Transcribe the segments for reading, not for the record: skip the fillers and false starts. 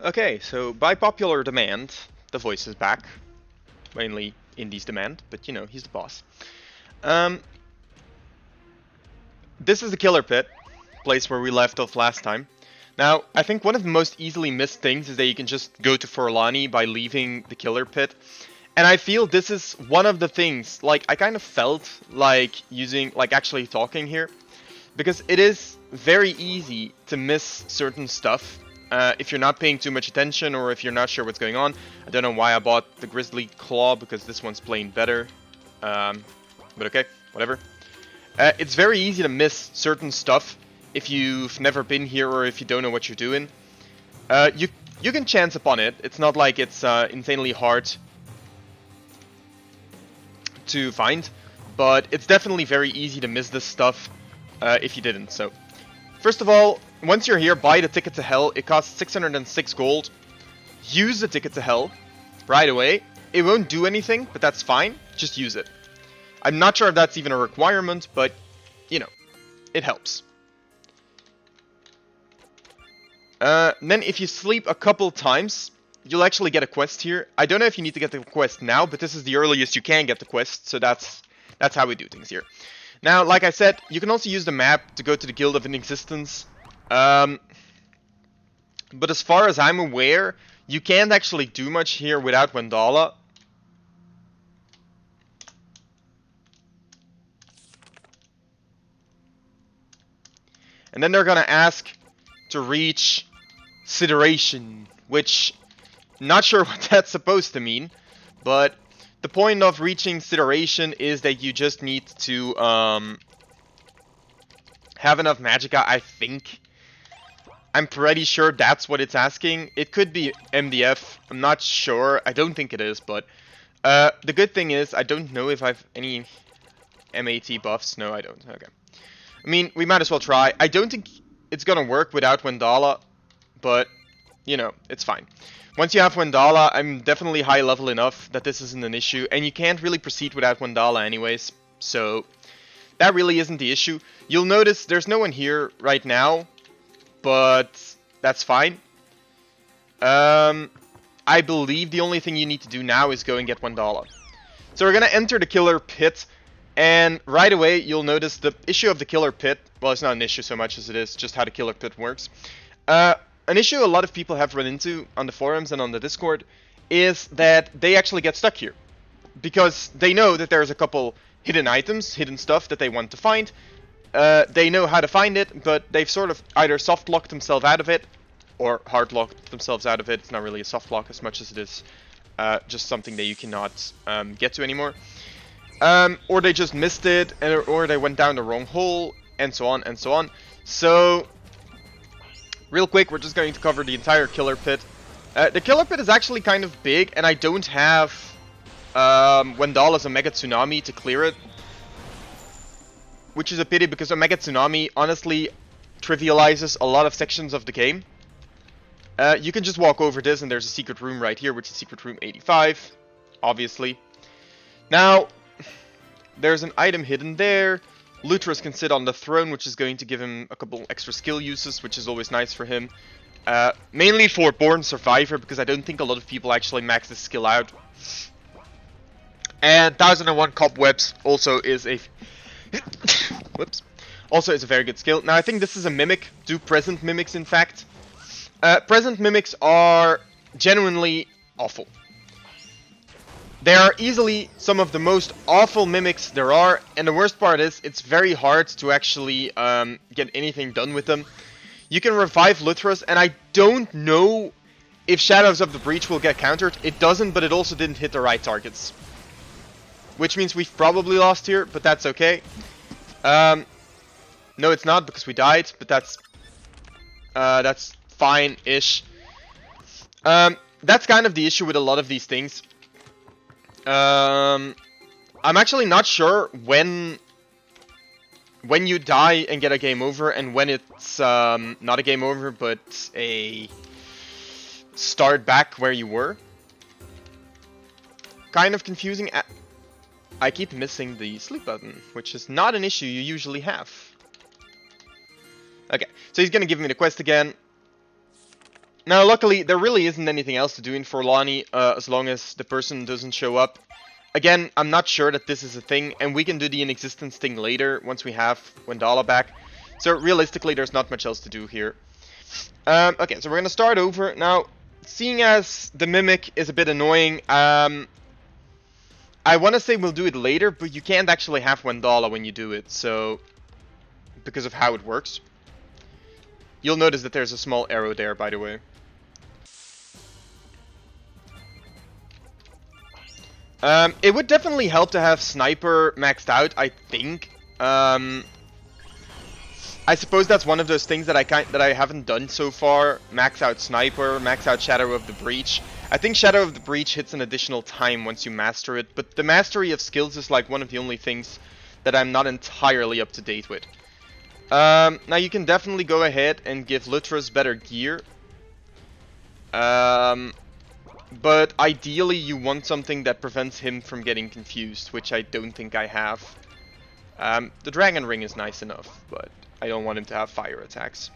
Okay, so by popular demand, the voice is back. Mainly Indy's demand, but you know, he's the boss. Um, this is the Killer Pit, place where we left off last time. Now, I think one of the most easily missed things is that you can just go to Forlani by leaving the Killer Pit. And I feel this is one of the things, like, I kind of felt like actually talking here. Because it is very easy to miss certain stuff if you're not paying too much attention or if you're not sure what's going on. I don't know why I bought the Grizzly Claw because this one's playing better. But okay, whatever. It's very easy to miss certain stuff if you've never been here or if you don't know what you're doing. You can chance upon it. It's not like it's insanely hard to find, but it's definitely very easy to miss this stuff if you didn't. So, first of all, once you're here, buy the ticket to hell. It costs 606 gold. Use the ticket to hell right away. It won't do anything, but that's fine. Just use it. I'm not sure if that's even a requirement, but, you know, it helps. Then if you sleep a couple times, you'll actually get a quest here. I don't know if you need to get the quest now, but this is the earliest you can get the quest, so that's how we do things here. Now, like I said, you can also use the map to go to the Guild of Inexistence. But as far as I'm aware, you can't actually do much here without Wendala. And then they're gonna ask to reach Sideration, which, not sure what that's supposed to mean, but the point of reaching Sideration is that you just need to have enough Magicka, I think. I'm pretty sure that's what it's asking. It could be MDF, I'm not sure. I don't think it is, but the good thing is I don't know if I've any MAT buffs. No, I don't. Okay. I mean, we might as well try. I don't think it's gonna work without Wendala, but, you know, it's fine. Once you have Wendala, I'm definitely high level enough that this isn't an issue, and you can't really proceed without Wendala anyways, so that really isn't the issue. You'll notice there's no one here right now, but that's fine. I believe the only thing you need to do now is go and get Wendala. So we're gonna enter the Killer Pit, and right away you'll notice the issue of the Killer Pit, well, it's not an issue so much as it is just how the Killer Pit works. An issue a lot of people have run into on the forums and on the Discord is that they actually get stuck here. Because they know that there's a couple hidden items, hidden stuff that they want to find. They know how to find it, but they've sort of either soft-locked themselves out of it, or hard-locked themselves out of it. It's not really a soft lock as much as it is just something that you cannot get to anymore. Or they just missed it, or they went down the wrong hole, and so on and so on. So, real quick, we're just going to cover the entire Killer Pit. The Killer Pit is actually kind of big, and I don't have Wendala's Omega Tsunami to clear it. Which is a pity, because Omega Tsunami honestly trivializes a lot of sections of the game. You can just walk over this, and there's a secret room right here, which is secret room 85, obviously. Now, there's an item hidden there. Lutris can sit on the throne, which is going to give him a couple extra skill uses, which is always nice for him. Mainly for Born Survivor, because I don't think a lot of people actually max this skill out. And 1001 Cobwebs also is a... Whoops. Also is a very good skill. Now, I think this is a mimic. Do present mimics, in fact. Present mimics are genuinely awful. They are easily some of the most awful mimics there are, and the worst part is, it's very hard to actually get anything done with them. You can revive Lutris, and I don't know if Shadows of the Breach will get countered. It doesn't, but it also didn't hit the right targets. Which means we've probably lost here, but that's okay. No, it's not, because we died, but that's fine-ish. That's kind of the issue with a lot of these things. I'm actually not sure when you die and get a game over, and when it's not a game over, but a start back where you were. Kind of confusing. I keep missing the sleep button, which is not an issue you usually have. Okay, so he's gonna give me the quest again. Now, luckily, there really isn't anything else to do in Forlani as long as the person doesn't show up. Again, I'm not sure that this is a thing, and we can do the inexistence thing later once we have Wendala back. So realistically, there's not much else to do here. Okay, so we're gonna start over. Now, seeing as the Mimic is a bit annoying, I want to say we'll do it later, but you can't actually have Wendala when you do it, so... because of how it works. You'll notice that there's a small arrow there, by the way. It would definitely help to have Sniper maxed out, I think. I suppose that's one of those things that I haven't done so far. Max out Sniper, max out Shadow of the Breach. I think Shadow of the Breach hits an additional time once you master it, but the mastery of skills is like one of the only things that I'm not entirely up to date with. Now you can definitely go ahead and give Lutras better gear. But ideally you want something that prevents him from getting confused, which I don't think I have. The Dragon Ring is nice enough, but I don't want him to have fire attacks.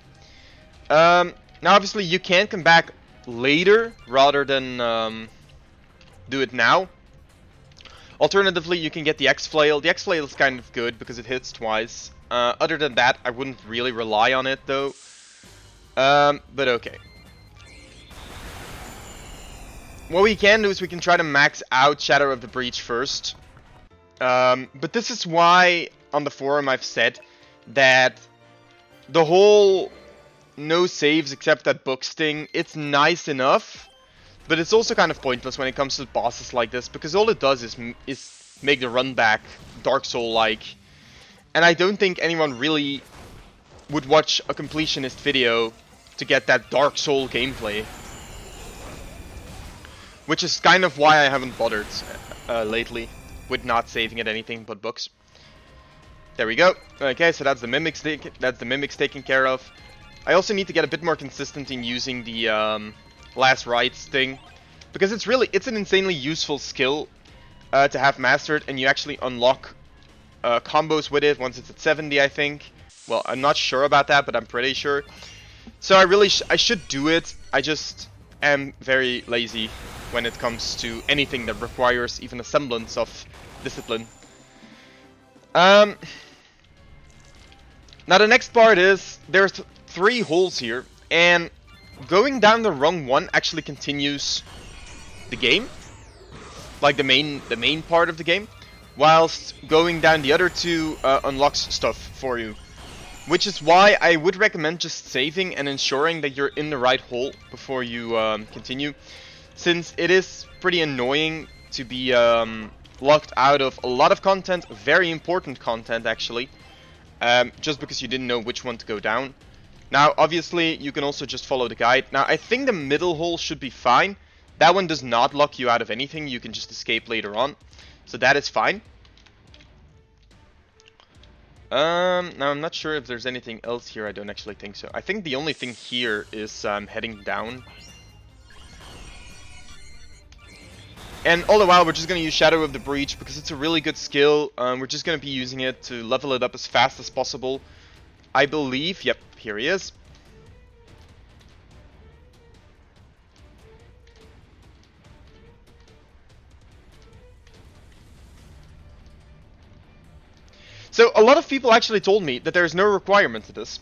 Now obviously you can come back later rather than do it now. Alternatively, you can get the X-Flail. The X-Flail is kind of good because it hits twice. Other than that, I wouldn't really rely on it though. But okay. What we can do is we can try to max out Shadow of the Breach first. But this is why on the forum I've said that the whole no saves except that book sting, it's nice enough, but it's also kind of pointless when it comes to bosses like this, because all it does is make the run back Dark Soul-like. And I don't think anyone really would watch a completionist video to get that Dark Soul gameplay. Which is kind of why I haven't bothered lately with not saving at anything but books. There we go. Okay, so that's the mimics taken care of. I also need to get a bit more consistent in using the last rites thing, because it's an insanely useful skill to have mastered, and you actually unlock combos with it once it's at 70, I think. Well, I'm not sure about that, but I'm pretty sure. So I should do it. I just am very lazy when it comes to anything that requires even a semblance of discipline. Now the next part is, there's 3 holes here, and going down the wrong one actually continues the game, like the main part of the game, whilst going down the other 2 unlocks stuff for you. Which is why I would recommend just saving and ensuring that you're in the right hole before you continue, since it is pretty annoying to be locked out of a lot of content, very important content actually, just because you didn't know which one to go down. Now obviously you can also just follow the guide. Now I think the middle hole should be fine. That one does not lock you out of anything, you can just escape later on, so that is fine. Now I'm not sure if there's anything else here. I don't actually think so. I think the only thing here is heading down. And all the while we're just going to use Shadow of the Breach because it's a really good skill. We're just going to be using it to level it up as fast as possible. I believe, yep, here he is. So a lot of people actually told me that there is no requirement to this.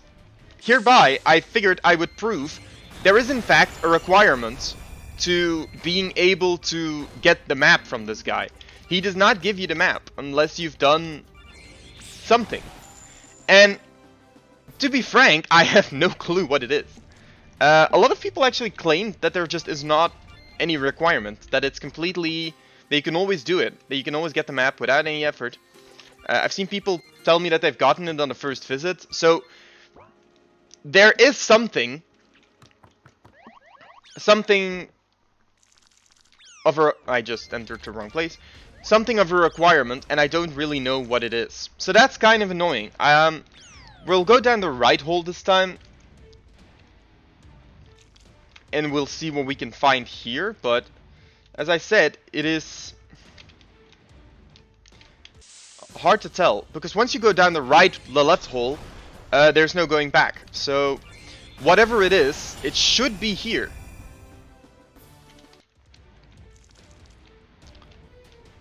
Hereby, I figured I would prove there is in fact a requirement to being able to get the map from this guy. He does not give you the map unless you've done something. And to be frank, I have no clue what it is. A lot of people actually claim that there just is not any requirement, that it's completely, that you can always do it, that you can always get the map without any effort. I've seen people tell me that they've gotten it on the first visit, so there is something of a, I just entered the wrong place, something of a requirement, and I don't really know what it is. So that's kind of annoying. We'll go down the right hole this time, and we'll see what we can find here, but as I said, it is hard to tell, because once you go down the left hole, there's no going back. So whatever it is, it should be here.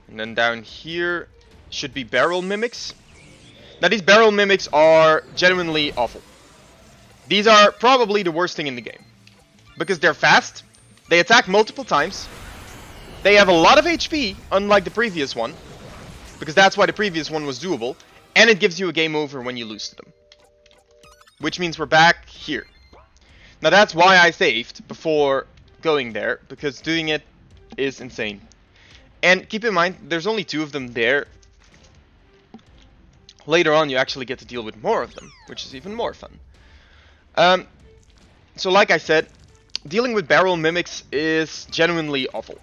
And then down here should be barrel mimics. Now these barrel mimics are genuinely awful. These are probably the worst thing in the game. Because they're fast, they attack multiple times, they have a lot of HP, unlike the previous one. Because that's why the previous one was doable. And it gives you a game over when you lose to them. Which means we're back here. Now that's why I saved before going there, because doing it is insane. And keep in mind, there's only 2 of them there. Later on you actually get to deal with more of them, which is even more fun. So like I said, dealing with barrel mimics is genuinely awful.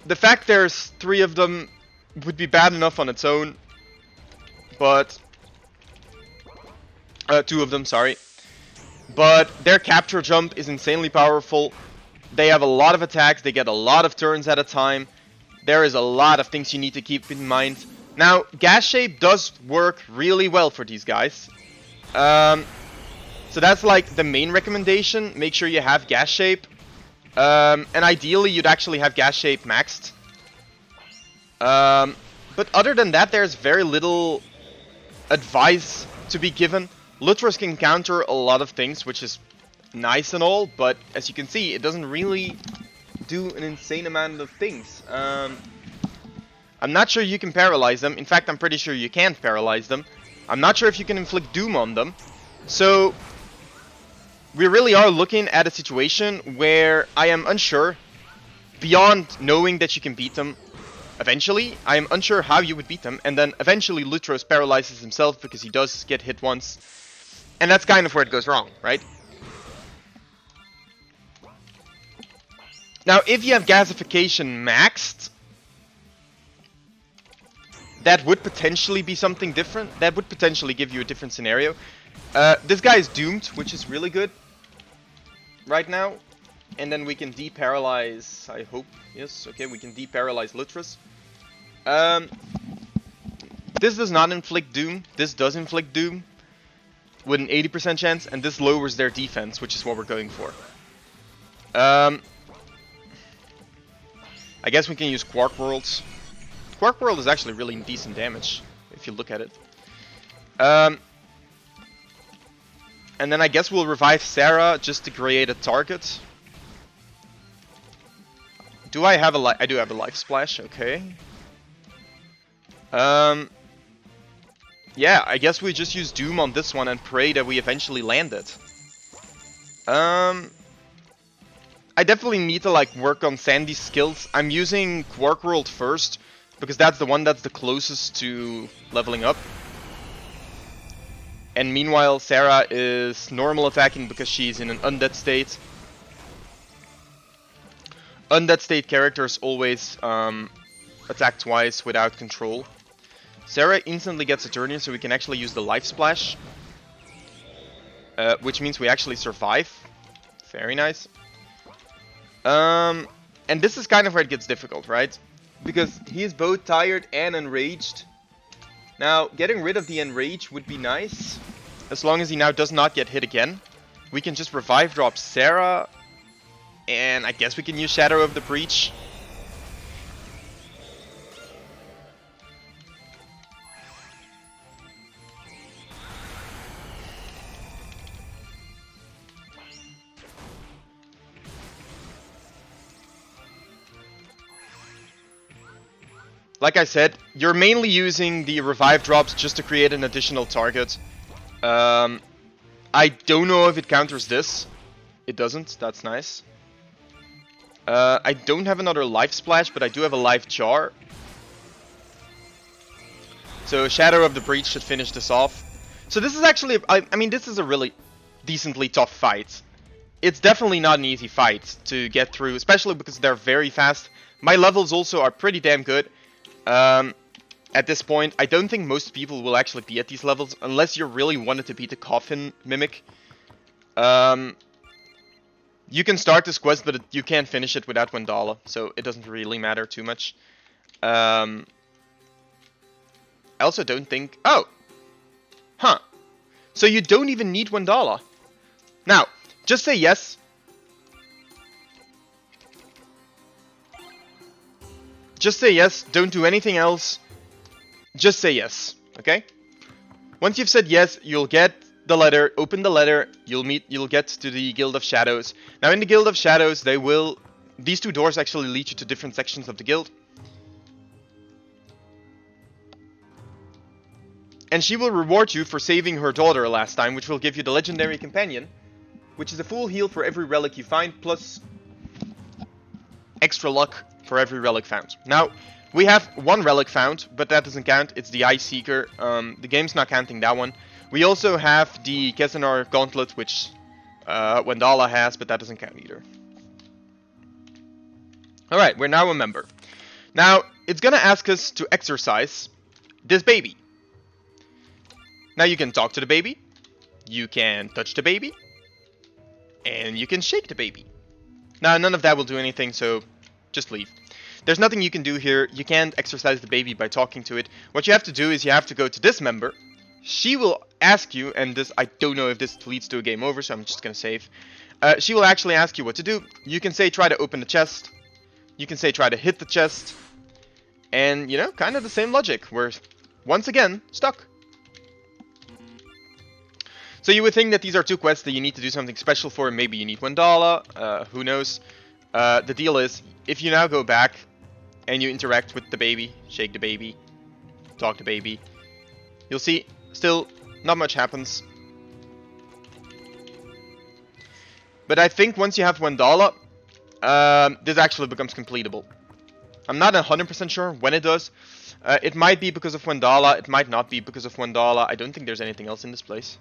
The fact there's 3 of them would be bad enough on its own, but 2 of them, sorry. But their capture jump is insanely powerful. They have a lot of attacks, they get a lot of turns at a time. There is a lot of things you need to keep in mind. Now, gas shape does work really well for these guys. So that's like the main recommendation. Make sure you have gas shape. And ideally you'd actually have gas shape maxed. But other than that, there's very little advice to be given. Lutras can counter a lot of things, which is nice and all, but as you can see, it doesn't really do an insane amount of things. I'm not sure you can paralyze them. In fact, I'm pretty sure you can't paralyze them. I'm not sure if you can inflict doom on them. So we really are looking at a situation where I am unsure, beyond knowing that you can beat them eventually, I am unsure how you would beat them, and then eventually Lutros paralyzes himself because he does get hit once. And that's kind of where it goes wrong, right? Now, if you have gasification maxed, that would potentially be something different. That would potentially give you a different scenario. This guy is doomed, which is really good right now. And then we can de-paralyze, I hope. Yes, okay, we can de-paralyze Lutras. This does not inflict doom. This does inflict doom with an 80% chance, and this lowers their defense, which is what we're going for. I guess we can use Quark Worlds. Quark World is actually really decent damage, if you look at it. And then I guess we'll revive Sarah just to create a target. Do I have a I do have a life splash, okay. Yeah, I guess we just use Doom on this one and pray that we eventually land it. I definitely need to like work on Sandy's skills. I'm using Quark World first, because that's the one that's the closest to leveling up. And meanwhile, Sarah is normal attacking because she's in an undead state. Undead state characters always attack twice without control. Sarah instantly gets a turn, so we can actually use the life splash. Which means we actually survive. Very nice. And this is kind of where it gets difficult, right? Because he is both tired and enraged. Now, getting rid of the enrage would be nice. As long as he now does not get hit again. We can just revive drop Sarah. And I guess we can use Shadow of the Breach. Like I said, you're mainly using the revive drops just to create an additional target. I don't know if it counters this. It doesn't, that's nice. I don't have another life splash, but I do have a life jar. So Shadow of the Breach should finish this off. So this is actually, I mean, this is a really decently tough fight. It's definitely not an easy fight to get through, especially because they're very fast. My levels also are pretty damn good. At this point, I don't think most people will actually be at these levels, unless you really wanted to beat the Coffin Mimic. You can start this quest, but you can't finish it without $1, so it doesn't really matter too much. I also don't think... Oh! Huh. So you don't even need $1. Now, just say yes. Just say yes, don't do anything else. Just say yes, okay? Once you've said yes, you'll get the letter, open the letter, you'll get to the Guild of Shadows. Now in the Guild of Shadows, these two doors actually lead you to different sections of the guild. And she will reward you for saving her daughter last time, which will give you the Legendary Companion, which is a full heal for every relic you find, plus extra luck for every relic found. Now, we have one relic found, but that doesn't count. It's the Eye Seeker. The game's not counting that one. We also have the Kesenar Gauntlet, which Wendala has, but that doesn't count either. Alright, we're now a member. Now, it's gonna ask us to exercise this baby. Now you can talk to the baby, you can touch the baby, and you can shake the baby. Now, none of that will do anything, so just leave. There's nothing you can do here. You can't exercise the baby by talking to it. What you have to do is you have to go to this member. She will ask you, and this, I don't know if this leads to a game over, so I'm just gonna save. She will actually ask you what to do. You can say try to open the chest. You can say try to hit the chest. And, you know, kind of the same logic. We're, once again, stuck. So you would think that these are two quests that you need to do something special for. Maybe you need $1. Who knows? The deal is, if you now go back and you interact with the baby, shake the baby, talk to baby, you'll see still not much happens. But I think once you have $1, this actually becomes completable. I'm not 100% sure when it does. It might be because of $1, it might not be because of $1. I don't think there's anything else in this place.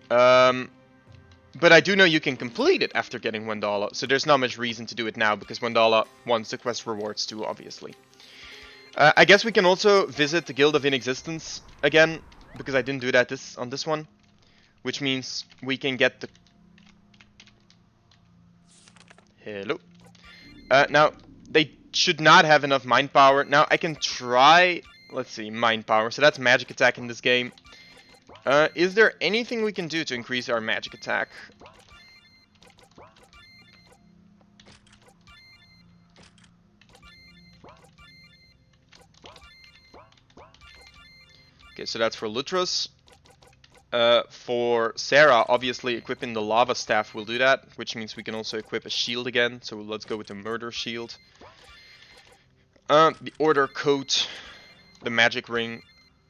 But I do know you can complete it after getting $1, so there's not much reason to do it now, because $1 wants the quest rewards too, obviously. I guess we can also visit the Guild of Inexistence again, because I didn't do that on this one. Which means we can get the... Hello. Now, they should not have enough mind power. Now, I can try... Let's see, mind power. So that's magic attack in this game. Is there anything we can do to increase our magic attack? Okay, so that's for Lutros. For Sarah, obviously equipping the Lava Staff will do that, which means we can also equip a shield again. So let's go with the Murder Shield. The Order Coat, the Magic Ring.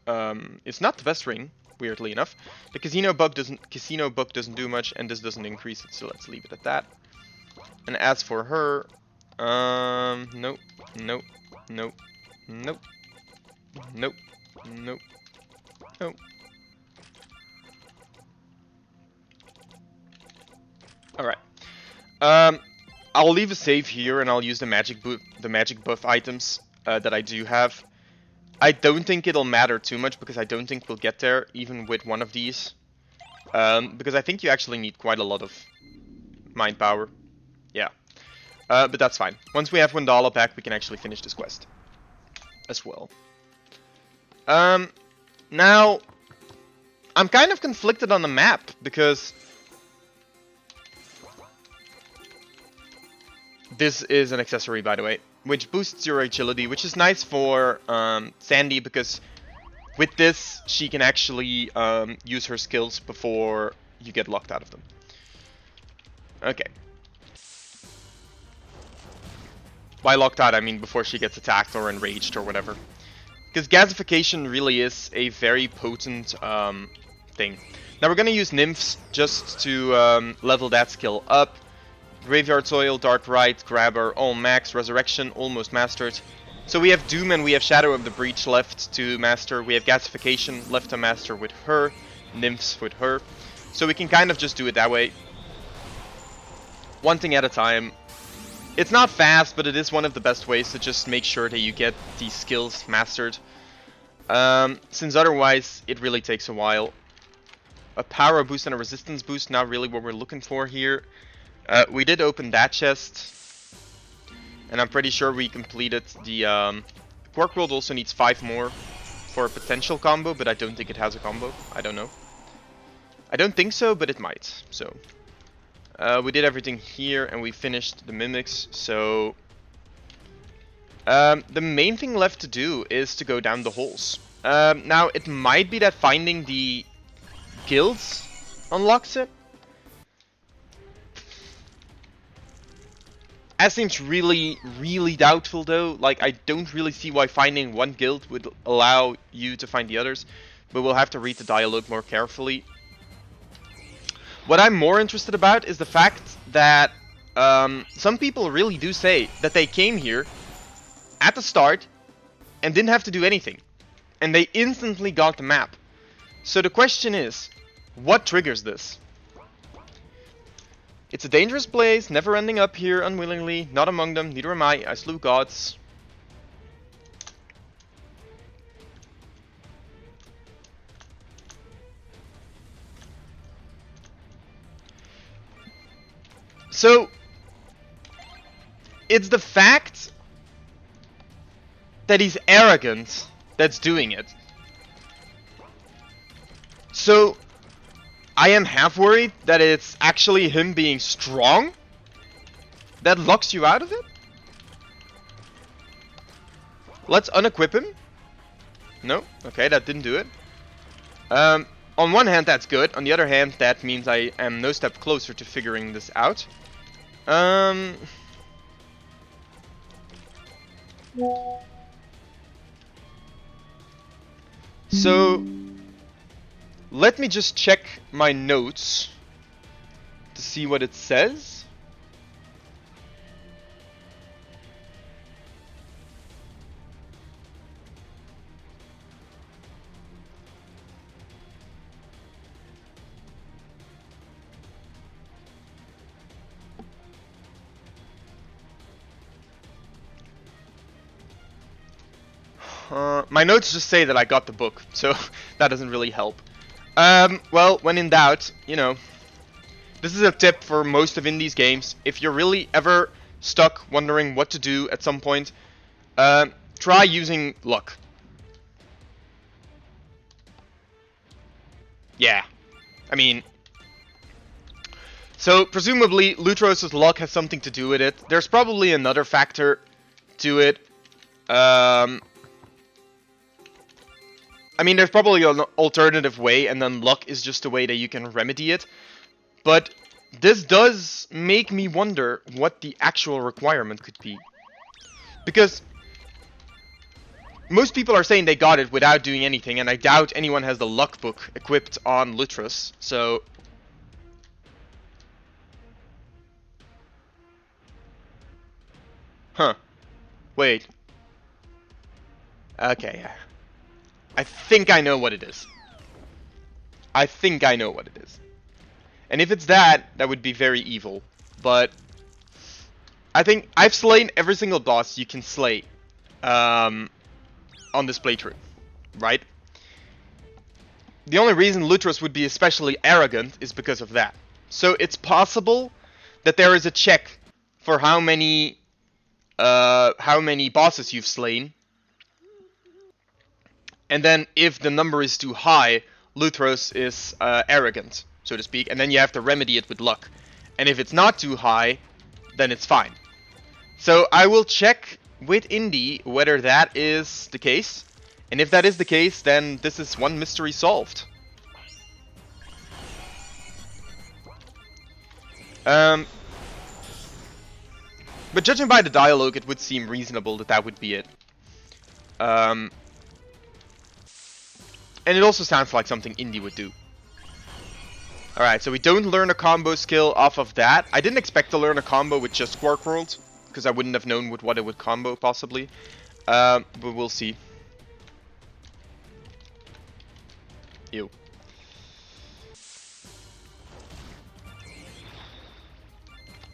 It's not the best ring, weirdly enough. The Casino Book doesn't do much, and this doesn't increase it, so let's leave it at that. And as for her, nope, nope, nope, nope, nope, nope, nope. Alright. I'll leave a save here, and I'll use the magic buff items that I do have. I don't think it'll matter too much, because I don't think we'll get there, even with one of these. Because I think you actually need quite a lot of mind power. Yeah. But that's fine. Once we have $1 back, we can actually finish this quest as well. Now, I'm kind of conflicted on the map, because this is an accessory, by the way, which boosts your agility, which is nice for Sandy, because with this, she can actually use her skills before you get locked out of them. Okay. By locked out, I mean before she gets attacked or enraged or whatever. Because gasification really is a very potent thing. Now we're going to use Nymphs just to level that skill up. Graveyard Soil, Dark Rite, Grabber, all max, Resurrection, almost mastered. So we have Doom and we have Shadow of the Breach left to master. We have Gasification left to master with her, Nymphs with her. So we can kind of just do it that way. One thing at a time. It's not fast, but it is one of the best ways to just make sure that you get these skills mastered. Since otherwise, it really takes a while. A power boost and a resistance boost, not really what we're looking for here. We did open that chest. And I'm pretty sure we completed the... Quark World also needs 5 more for a potential combo, but I don't think it has a combo. I don't know. I don't think so, but it might. So we did everything here, and we finished the mimics. So the main thing left to do is to go down the holes. Now it might be that finding the guilds unlocks it. That seems really, really doubtful though. Like, I don't really see why finding one guild would allow you to find the others. But we'll have to read the dialogue more carefully. What I'm more interested about is the fact that some people really do say that they came here at the start and didn't have to do anything. And they instantly got the map. So the question is, what triggers this? It's a dangerous place, never ending up here unwillingly, not among them, neither am I slew gods. So, it's the fact that he's arrogant that's doing it. So, I am half worried that it's actually him being strong that locks you out of it. Let's unequip him. No, okay, that didn't do it. On one hand, that's good. On the other hand, that means I am no step closer to figuring this out. So, let me just check my notes to see what it says. My notes just say that I got the book, so that doesn't really help. Well, when in doubt, you know, this is a tip for most of Indies games. If you're really ever stuck wondering what to do at some point, try using luck. Yeah, I mean, so presumably Lutros' luck has something to do with it. There's probably another factor to it. I mean, there's probably an alternative way, and then luck is just a way that you can remedy it. But this does make me wonder what the actual requirement could be. Because most people are saying they got it without doing anything, and I doubt anyone has the luck book equipped on Lutros, so... Huh. Wait. Okay, yeah. I think I know what it is. I think I know what it is. And if it's that, that would be very evil. But I think I've slain every single boss you can slay on this playthrough, right? The only reason Lutros would be especially arrogant is because of that. So it's possible that there is a check for how many bosses you've slain. And then if the number is too high, Lutros is arrogant, so to speak. And then you have to remedy it with luck. And if it's not too high, then it's fine. So I will check with Indy whether that is the case. And if that is the case, then this is one mystery solved. But judging by the dialogue, it would seem reasonable that that would be it. And it also sounds like something Indy would do. Alright, so we don't learn a combo skill off of that. I didn't expect to learn a combo with just Quark World, because I wouldn't have known what it would combo, possibly. But we'll see. Ew.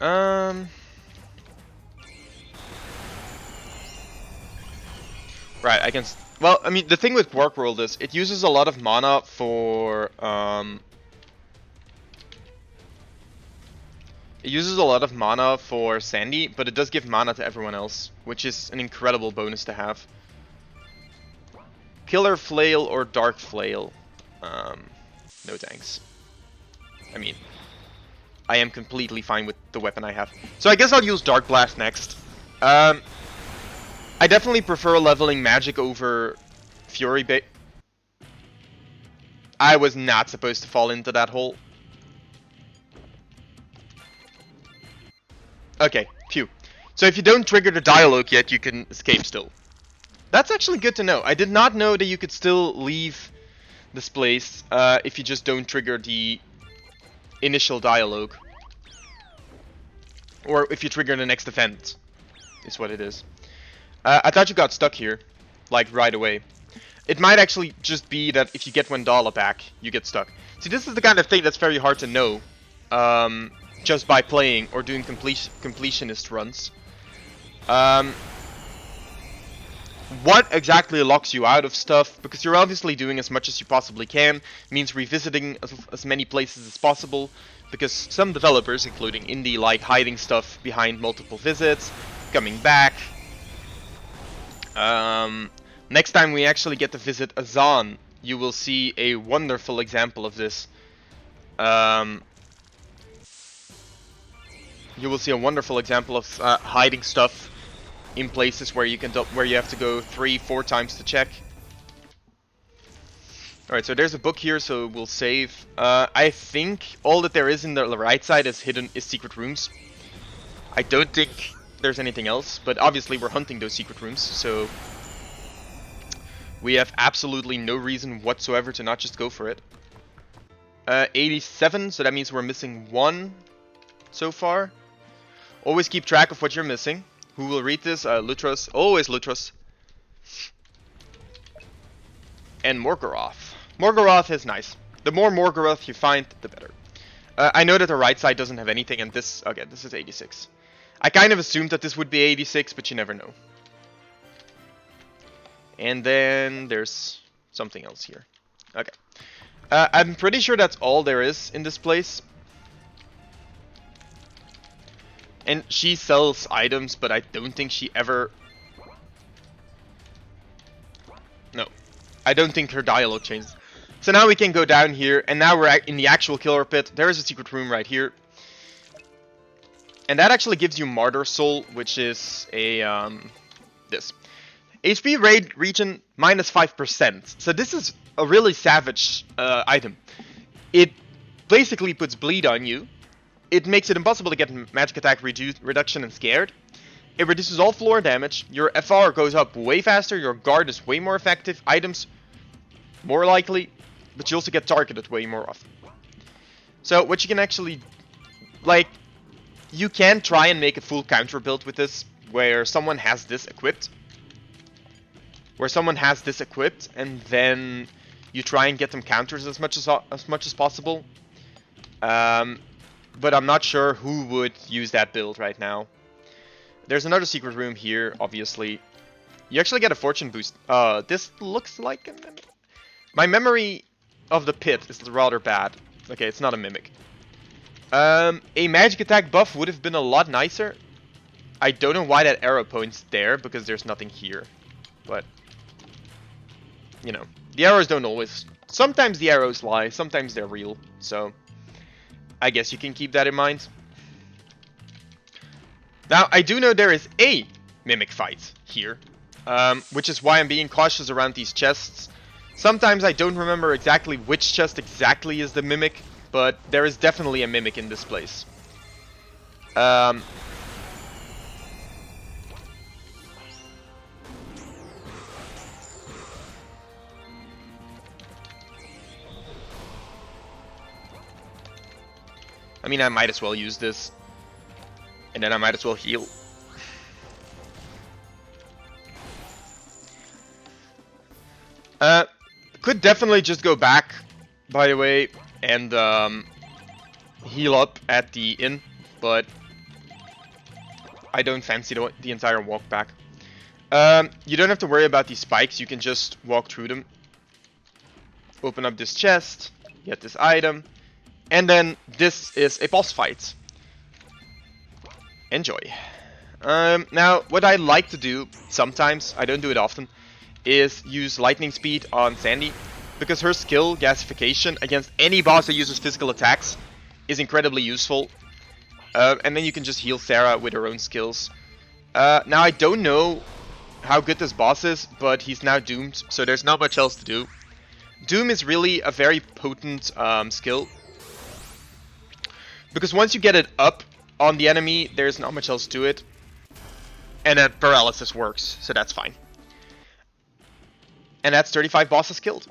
Right, I can... Well, I mean, the thing with Quark World is it uses a lot of mana for... It uses a lot of mana for Sandy, but it does give mana to everyone else, which is an incredible bonus to have. Killer Flail or Dark Flail? No thanks. I mean, I am completely fine with the weapon I have. So I guess I'll use Dark Blast next. I definitely prefer leveling magic over Fury Bait. I was not supposed to fall into that hole. Okay, phew. So if you don't trigger the dialogue yet, you can escape still. That's actually good to know. I did not know that you could still leave this place if you just don't trigger the initial dialogue. Or if you trigger the next event, is what it is. I thought you got stuck here, like right away. It might actually just be that if you get $1 back, you get stuck. See, this is the kind of thing that's very hard to know just by playing or doing completionist runs. What exactly locks you out of stuff? Because you're obviously doing as much as you possibly can. It means revisiting as many places as possible. Because some developers, including indie, like hiding stuff behind multiple visits, coming back. Next time we actually get to visit Azan, you will see a wonderful example of this. You will see a wonderful example of hiding stuff in places where you have to go 3-4 times to check. Alright, so there's a book here, so we'll save. I think all that there is in the right side is secret rooms. I don't think there's anything else, but obviously we're hunting those secret rooms, so we have absolutely no reason whatsoever to not just go for it. 87, so that means we're missing 1 so far. Always keep track of what you're missing. Who will read this? Lutros. Always Lutros. And Morgoroth. Morgoroth is nice. The more Morgoroth you find, the better. I know that the right side doesn't have anything, and this... Okay, this is 86. I kind of assumed that this would be 86, but you never know. And then there's something else here. Okay. I'm pretty sure that's all there is in this place. And she sells items, but I don't think she ever... No. I don't think her dialogue changes. So now we can go down here, and now we're in the actual killer pit. There is a secret room right here. And that actually gives you Martyr Soul, which is a... this. HP regen minus 5%. So this is a really savage item. It basically puts bleed on you. It makes it impossible to get magic attack reduction and scared. It reduces all floor damage. Your FR goes up way faster. Your guard is way more effective. Items more likely. But you also get targeted way more often. So what you can actually... Like, you can try and make a full counter build with this. Where someone has this equipped. And then you try and get them counters as much as possible. But I'm not sure who would use that build right now. There's another secret room here, obviously. You actually get a fortune boost. This looks like... My memory of the pit is rather bad. Okay, it's not a mimic. A magic attack buff would have been a lot nicer. I don't know why that arrow points there, because there's nothing here. But, you know, the arrows don't always... Sometimes the arrows lie, sometimes they're real, so... I guess you can keep that in mind. Now, I do know there is a mimic fight here, which is why I'm being cautious around these chests. Sometimes I don't remember exactly which chest exactly is the mimic, but there is definitely a mimic in this place. I mean, I might as well use this. And then I might as well heal. Could definitely just go back, by the way, and heal up at the inn. But I don't fancy the entire walk back. You don't have to worry about these spikes. You can just walk through them. Open up this chest. Get this item. And then this is a boss fight. Enjoy. Now, what I like to do sometimes, I don't do it often, is use Lightning Speed on Sandy, because her skill, Gasification, against any boss that uses physical attacks is incredibly useful. And then you can just heal Sarah with her own skills. Now, I don't know how good this boss is, but he's now doomed, so there's not much else to do. Doom is really a very potent skill, because once you get it up on the enemy, there's not much else to it. And then Paralysis works, so that's fine. And that's 35 bosses killed.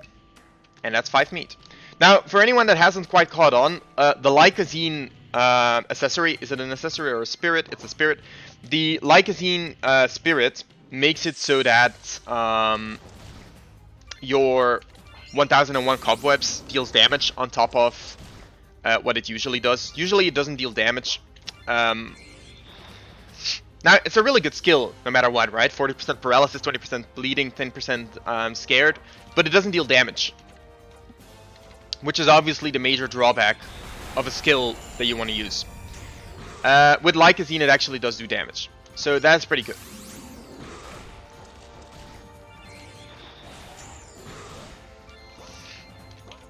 And that's 5 meat. Now, for anyone that hasn't quite caught on, the Lycozine accessory, is it an accessory or a spirit? It's a spirit. The Lycozine spirit makes it so that your 1001 Cobwebs deals damage on top of what it usually does. Usually it doesn't deal damage. Now, it's a really good skill, no matter what, right? 40% paralysis, 20% bleeding, 10% scared, but it doesn't deal damage. Which is obviously the major drawback of a skill that you want to use. With Lycozine, it actually does do damage. So that's pretty good.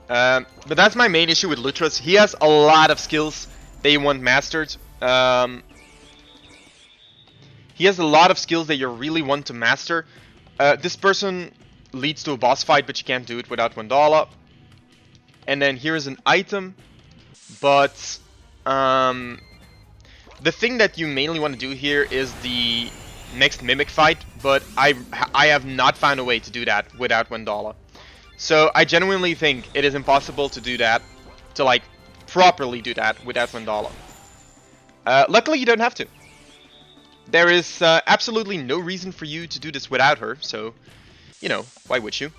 But that's my main issue with Lutras. He has a lot of skills that you want mastered. He has a lot of skills that you really want to master. This person leads to a boss fight, but you can't do it without $1. And then here's an item. But the thing that you mainly want to do here is the next Mimic fight. But I have not found a way to do that without $1. So I genuinely think it is impossible to do that, to like properly do that without $1. Luckily you don't have to. There is absolutely no reason for you to do this without her, so, you know, why would you?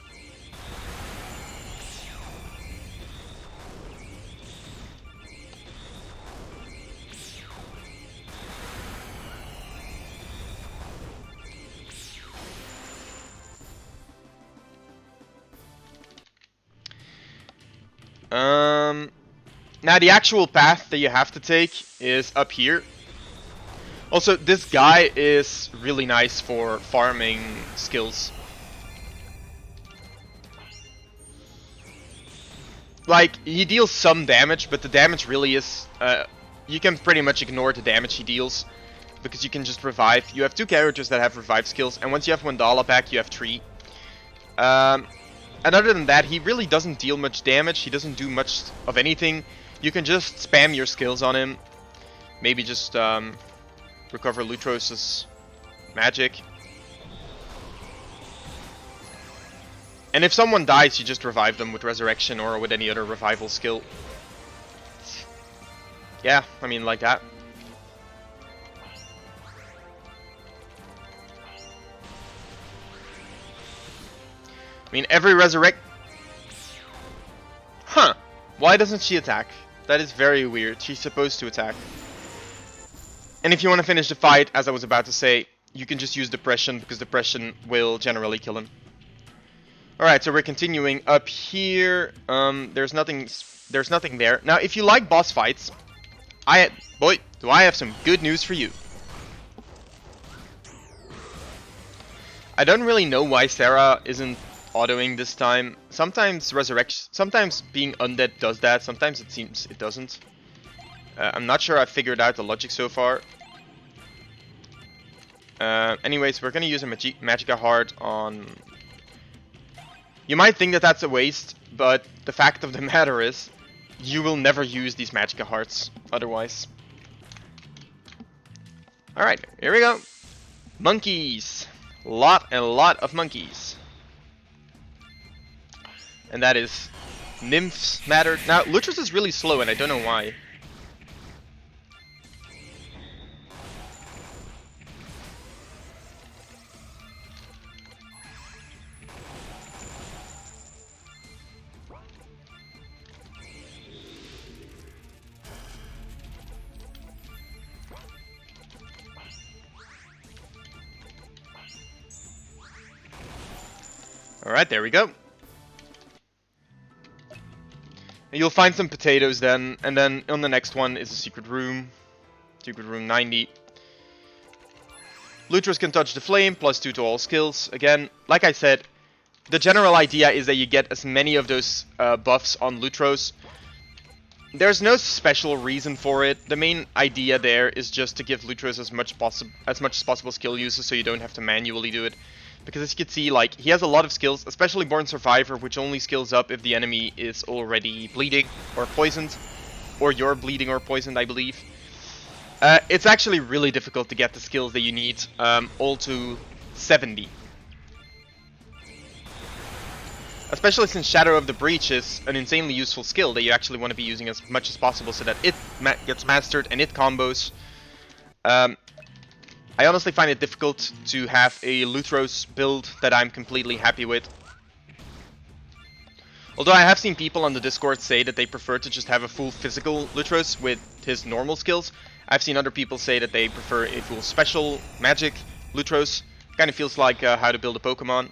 Now the actual path that you have to take is up here. Also, this guy is really nice for farming skills. Like, he deals some damage, but the damage really is... you can pretty much ignore the damage he deals, because you can just revive. You have 2 characters that have revive skills, and once you have $1 back, you have 3. And other than that, he really doesn't deal much damage. He doesn't do much of anything. You can just spam your skills on him. Maybe just recover Lutros' magic. And if someone dies, you just revive them with Resurrection or with any other revival skill. Yeah, I mean, like that. I mean, every resurrect... Huh. Why doesn't she attack? That is very weird. She's supposed to attack. And if you want to finish the fight, as I was about to say, you can just use Depression, because Depression will generally kill him. Alright, so we're continuing up here. There's nothing there. Now, if you like boss fights, boy, do I have some good news for you. I don't really know why Sarah isn't autoing this time. Sometimes being undead does that. Sometimes it seems it doesn't. I'm not sure I've figured out the logic so far. Anyways, we're gonna use a Magicka Heart on... You might think that that's a waste, but the fact of the matter is, you will never use these Magicka Hearts otherwise. Alright, here we go. Monkeys. A lot of monkeys. And that is Nymphs mattered. Now, Lutras is really slow, and I don't know why. Alright, there we go. You'll find some potatoes then, and then on the next one is a secret room. Secret room 90. Lutras can touch the flame, +2 to all skills. Again, like I said, the general idea is that you get as many of those buffs on Lutros. There's no special reason for it. The main idea there is just to give Lutros as much as possible skill uses, so you don't have to manually do it. Because as you can see, like, he has a lot of skills, especially Born Survivor, which only skills up if the enemy is already bleeding or poisoned, or you're bleeding or poisoned, I believe. It's actually really difficult to get the skills that you need all to 70. Especially since Shadow of the Breach is an insanely useful skill that you actually want to be using as much as possible so that it gets mastered and it combos. I honestly find it difficult to have a Lutros build that I'm completely happy with. Although I have seen people on the Discord say that they prefer to just have a full physical Lutros with his normal skills. I've seen other people say that they prefer a full special magic Lutros. Kind of feels like how to build a Pokemon.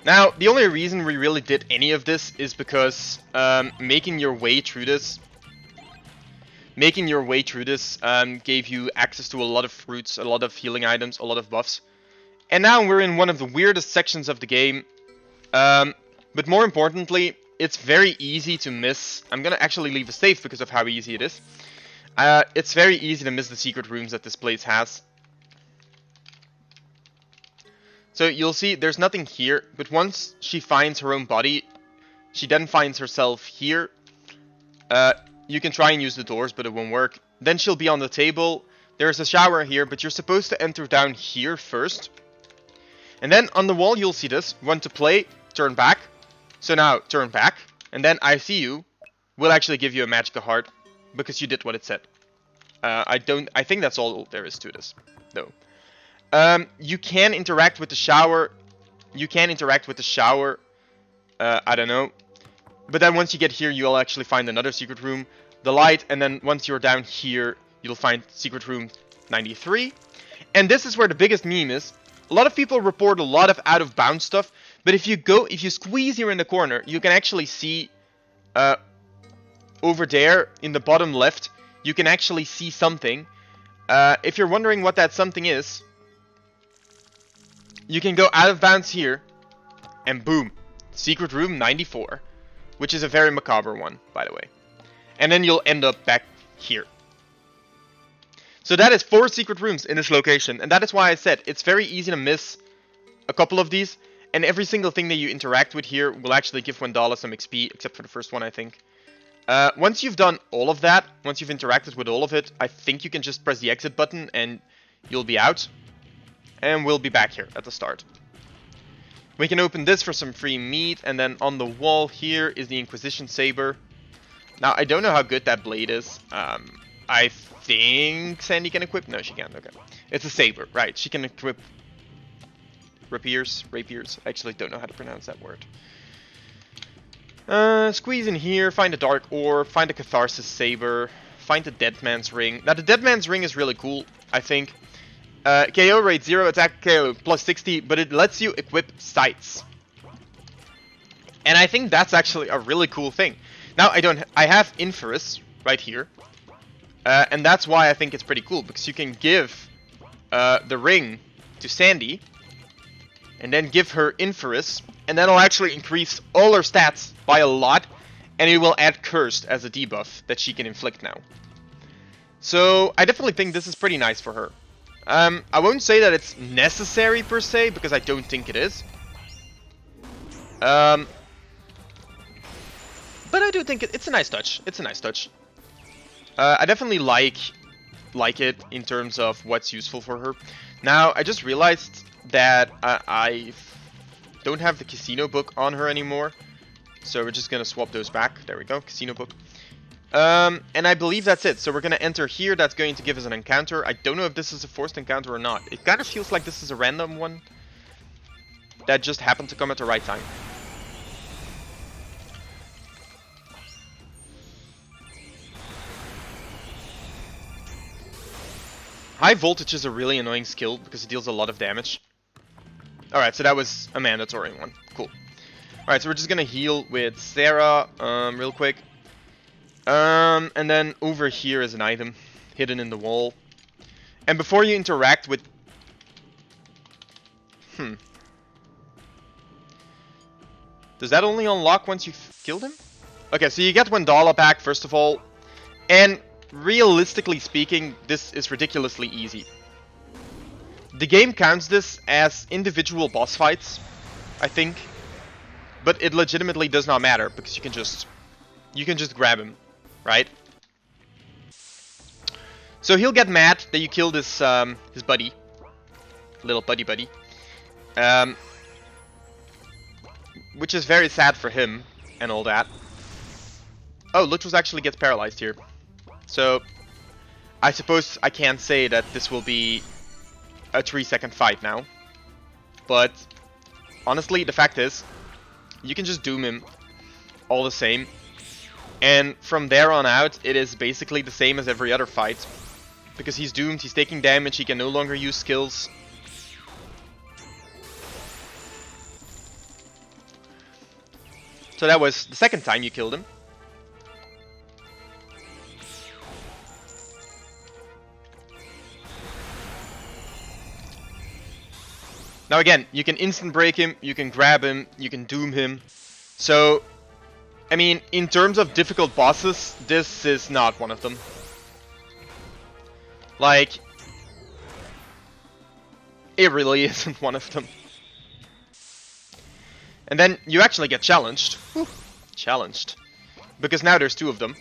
Now, the only reason we really did any of this is because making your way through this gave you access to a lot of fruits, a lot of healing items, a lot of buffs. And now we're in one of the weirdest sections of the game. But more importantly, it's very easy to miss. I'm gonna actually leave a save because of how easy it is. It's very easy to miss the secret rooms that this place has. So you'll see there's nothing here, but once she finds her own body, she then finds herself here. You can try and use the doors, but it won't work. Then she'll be on the table. There's a shower here, but you're supposed to enter down here first. And then on the wall you'll see this. Want to play, turn back. So now, turn back. And then I see you will actually give you a magical heart, because you did what it said. I think that's all there is to this, though. You can interact with the shower. I don't know. But then once you get here, you'll actually find another secret room. The light, and then once you're down here, you'll find secret room 93. And this is where the biggest meme is. A lot of people report a lot of out of bounds stuff. But if you squeeze here in the corner, you can actually see over there in the bottom left, you can actually see something. If you're wondering what that something is, you can go out of bounds here, and boom, secret room 94, which is a very macabre one, by the way. And then you'll end up back here. So that is 4 secret rooms in this location, and that is why I said it's very easy to miss a couple of these, and every single thing that you interact with here will actually give $1 some XP, except for the first one, I think. Once you've done all of that, once you've interacted with all of it, I think you can just press the exit button and you'll be out. And we'll be back here at the start. We can open this for some free meat, and then on the wall here is the Inquisition Saber. Now, I don't know how good that blade is. I think Sandy can equip... No, she can't. Okay. It's a saber, right. She can equip... Rapiers? I actually don't know how to pronounce that word. Squeeze in here, find a Dark Orb, find a Catharsis Saber, find the Dead Man's Ring. Now, the Dead Man's Ring is really cool, I think. KO rate 0, attack KO plus 60, but it lets you equip sights. And I think that's actually a really cool thing. Now, I have Inferus right here. And that's why I think it's pretty cool, because you can give the ring to Sandy, and then give her Inferus, and that'll actually increase all her stats by a lot, and it will add Cursed as a debuff that she can inflict now. So, I definitely think this is pretty nice for her. I won't say that it's necessary per se, because I don't think it is. But I do think it's a nice touch. It's a nice touch. I definitely like it in terms of what's useful for her. Now, I just realized that I don't have the casino book on her anymore. So we're just gonna swap those back. There we go, casino book. And I believe that's it. So we're gonna enter here. That's going to give us an encounter. I don't know if this is a forced encounter or not. It kind of feels like this is a random one that just happened to come at the right time. High voltage is a really annoying skill because it deals a lot of damage. Alright, so that was a mandatory one. Cool. Alright, so we're just gonna heal with Sarah, real quick. And then over here is an item hidden in the wall. And before you interact with... Does that only unlock once you've killed him? Okay, so you get $1 back, first of all. And realistically speaking, this is ridiculously easy. The game counts this as individual boss fights, I think. But it legitimately does not matter, because you can just grab him, right? So he'll get mad that you killed his buddy. Little buddy. Which is very sad for him, and all that. Oh, Laxius actually gets paralyzed here. So, I suppose I can't say that this will be a 3-second fight now. But, honestly, the fact is, you can just doom him all the same. And from there on out, it is basically the same as every other fight. Because he's doomed, he's taking damage, he can no longer use skills. So that was the second time you killed him. Now again, you can instant break him, you can grab him, you can doom him. So, I mean, in terms of difficult bosses, this is not one of them. Like, it really isn't one of them. And then you actually get challenged. Whew. Challenged. Because now there's 2 of them.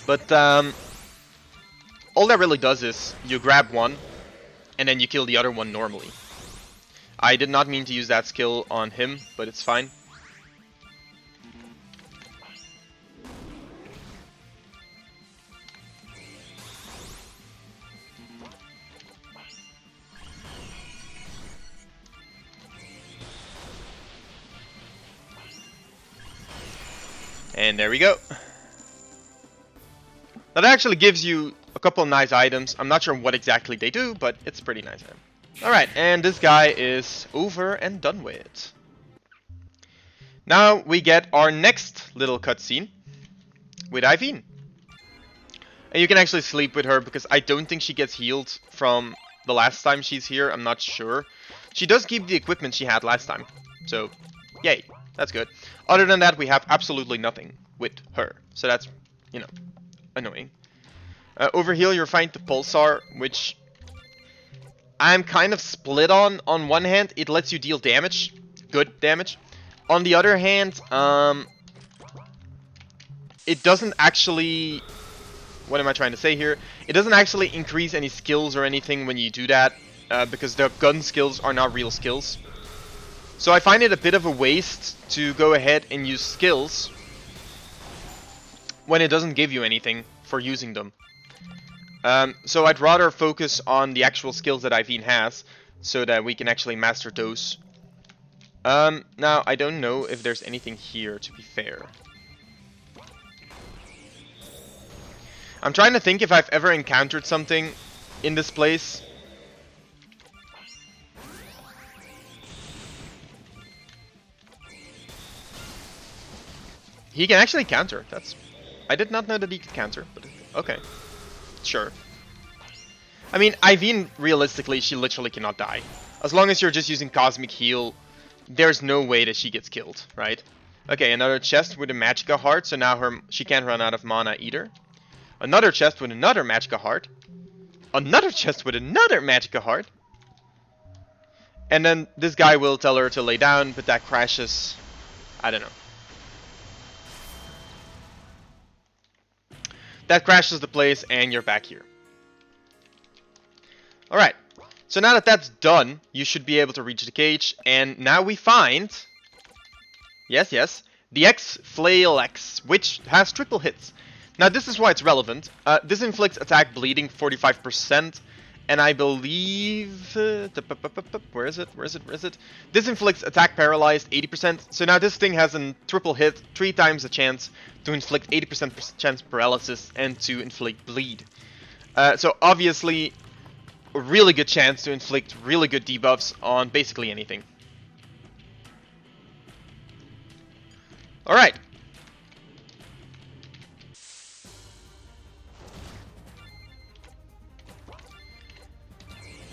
But, all that really does is, you grab one, and then you kill the other one normally. I did not mean to use that skill on him, but it's fine. And there we go. That actually gives you a couple of nice items. I'm not sure what exactly they do, but it's a pretty nice item. Alright, and this guy is over and done with. Now we get our next little cutscene with Iveen. And you can actually sleep with her because I don't think she gets healed from the last time she's here. I'm not sure. She does keep the equipment she had last time. So, yay. That's good. Other than that, we have absolutely nothing with her. So that's, you know, annoying. Over here, you'll find the Pulsar, which I'm kind of split on. On one hand, it lets you deal damage. Good damage. On the other hand, it doesn't actually... What am I trying to say here? It doesn't actually increase any skills or anything when you do that. Because the gun skills are not real skills. So I find it a bit of a waste to go ahead and use skills when it doesn't give you anything for using them. So I'd rather focus on the actual skills that Iveen has, so that we can actually master those. Now, I don't know if there's anything here, to be fair. I'm trying to think if I've ever encountered something in this place. He can actually counter. I did not know that he could counter, but okay. Sure. I mean, Iveen, realistically, she literally cannot die. As long as you're just using Cosmic Heal, there's no way that she gets killed, right? Okay, another chest with a Magicka Heart, so now she can't run out of mana either. Another chest with another Magicka Heart. Another chest with another Magicka Heart. And then this guy will tell her to lay down, but that crashes. I don't know. That crashes the place, and you're back here. Alright, so now that that's done, you should be able to reach the cage, and now we find... Yes, the X-Flail X, which has triple hits. Now this is why it's relevant. This inflicts attack bleeding 45%, and I believe... Where is it? This inflicts attack paralyzed 80%, so now this thing has a triple hit, 3 times the chance to inflict 80% chance paralysis and to inflict bleed. So obviously, a really good chance to inflict really good debuffs on basically anything. Alright.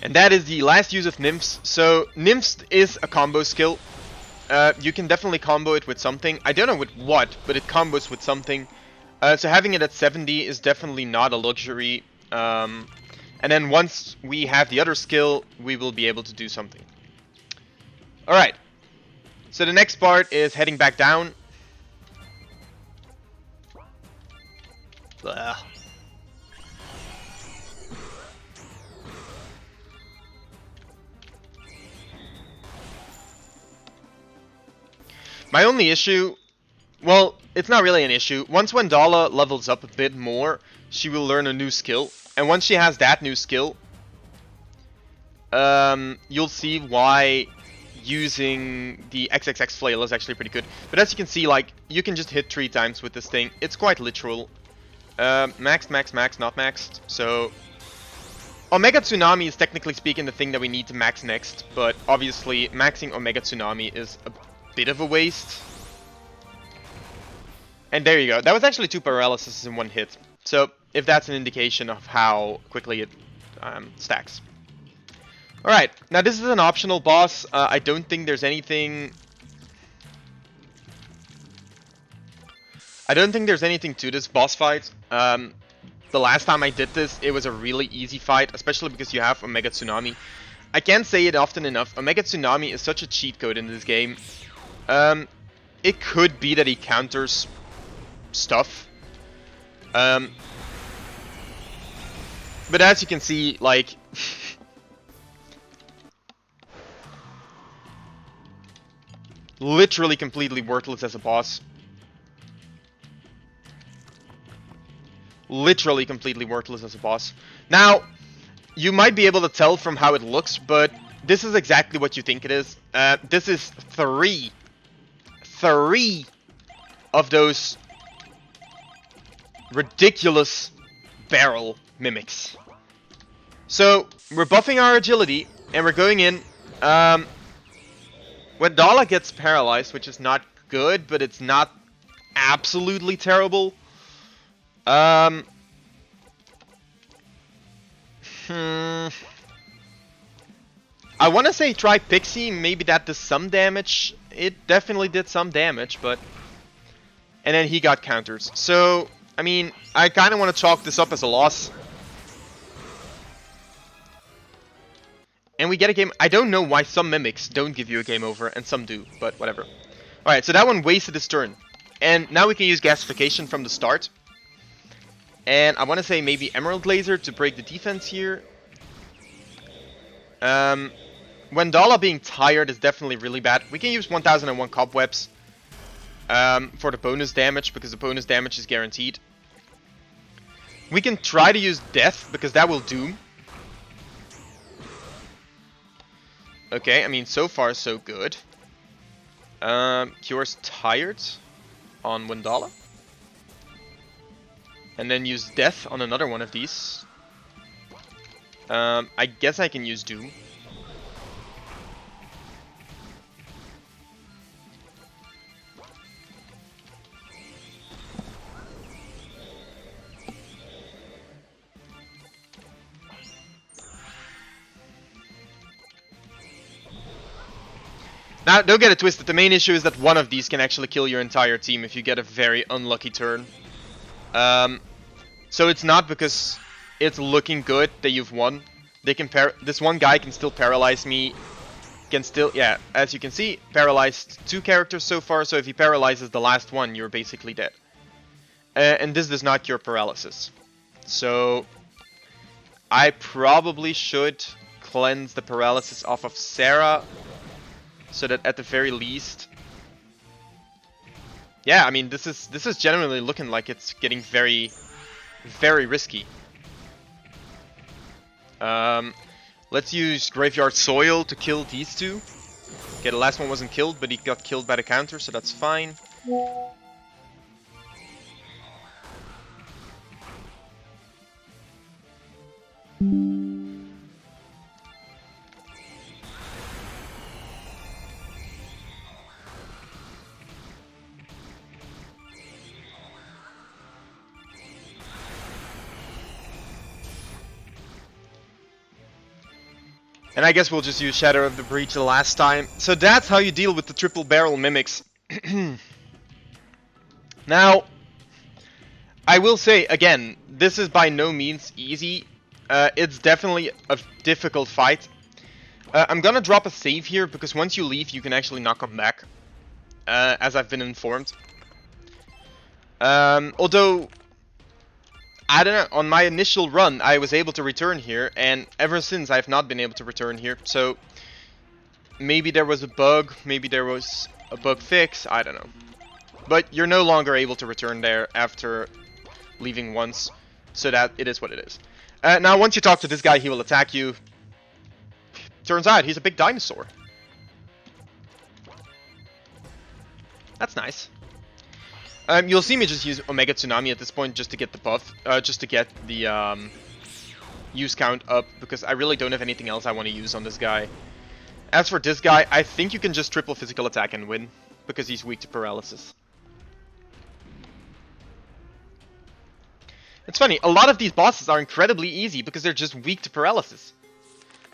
And that is the last use of Nymphs. So, Nymphs is a combo skill. You can definitely combo it with something. I don't know with what, but it combos with something. So having it at 70 is definitely not a luxury. And then once we have the other skill, we will be able to do something. Alright. So the next part is heading back down. Blah. My only issue, well, it's not really an issue. Once Wendala levels up a bit more, she will learn a new skill. And once she has that new skill, you'll see why using the XXX flail is actually pretty good. But as you can see, like, you can just hit 3 times with this thing. It's quite literal. Maxed, not maxed. So, Omega Tsunami is technically speaking the thing that we need to max next. But obviously, maxing Omega Tsunami is a bit of a waste. And there you go. That was actually 2 paralysis in 1 hit. So, if that's an indication of how quickly it stacks. Alright, now this is an optional boss. I don't think there's anything... I don't think there's anything to this boss fight. The last time I did this, it was a really easy fight, especially because you have Omega Tsunami. I can't say it often enough. Omega Tsunami is such a cheat code in this game. It could be that he counters stuff. But as you can see, like... literally completely worthless as a boss. Literally completely worthless as a boss. Now, you might be able to tell from how it looks, but this is exactly what you think it is. This is three of those ridiculous barrel mimics. So, we're buffing our agility, and we're going in. When Dala gets paralyzed, which is not good, but it's not absolutely terrible. I want to say try Pixie, maybe that does some damage. It definitely did some damage, but... And then he got counters. So, I mean, I kind of want to chalk this up as a loss. And we get a game... I don't know why some mimics don't give you a game over, and some do, but whatever. Alright, so that one wasted his turn. And now we can use Gasification from the start. And I want to say maybe Emerald Laser to break the defense here. Wendala being tired is definitely really bad. We can use 1001 Cobwebs for the bonus damage, because the bonus damage is guaranteed. We can try to use Death, because that will doom. Okay, I mean, so far so good. Cure's tired on Wendala. And then use Death on another one of these. I guess I can use Doom. Now, don't get it twisted, the main issue is that one of these can actually kill your entire team if you get a very unlucky turn. So it's not because it's looking good that you've won. They can this one guy can still paralyze me. Can still, yeah, as you can see, paralyzed 2 characters so far, so if he paralyzes the last one, you're basically dead. And this does not cure paralysis. So, I probably should cleanse the paralysis off of Sarah, so that at the very least... Yeah, I mean, this is genuinely looking like it's getting very, very risky. Let's use Graveyard Soil to kill these 2. Okay, the last one wasn't killed, but he got killed by the counter, so that's fine. And I guess we'll just use Shadow of the Breach the last time. So that's how you deal with the triple barrel mimics. Now, I will say, again, this is by no means easy. It's definitely a difficult fight. I'm gonna drop a save here, because once you leave, you can actually not come back. As I've been informed. Although, I don't know, on my initial run, I was able to return here, and ever since, I've not been able to return here. So, maybe there was a bug, maybe there was a bug fix, I don't know. But you're no longer able to return there after leaving once, so that it is what it is. Now, once you talk to this guy, he will attack you. Turns out, he's a big dinosaur. That's nice. You'll see me just use Omega Tsunami at this point just to get the buff, just to get the use count up, because I really don't have anything else I want to use on this guy. As for this guy, I think you can just triple physical attack and win, because he's weak to paralysis. It's funny, a lot of these bosses are incredibly easy because they're just weak to paralysis.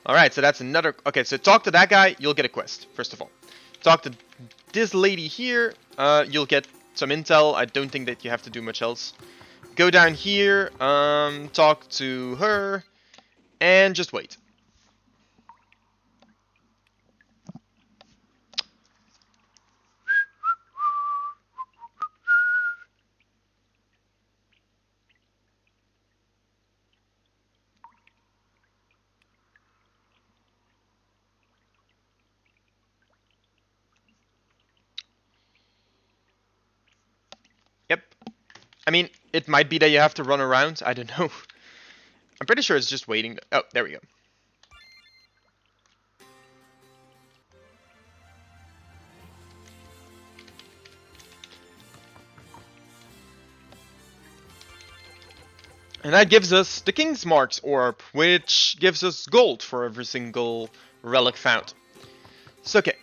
Alright, so that's another... Okay, so talk to that guy, you'll get a quest, first of all. Talk to this lady here, you'll get some intel. I don't think that you have to do much else. Go down here, talk to her, and just wait. Yep. I mean, it might be that you have to run around. I don't know. I'm pretty sure it's just waiting. Oh, there we go. And that gives us the King's Marks Orb, which gives us gold for every single relic found. So, okay.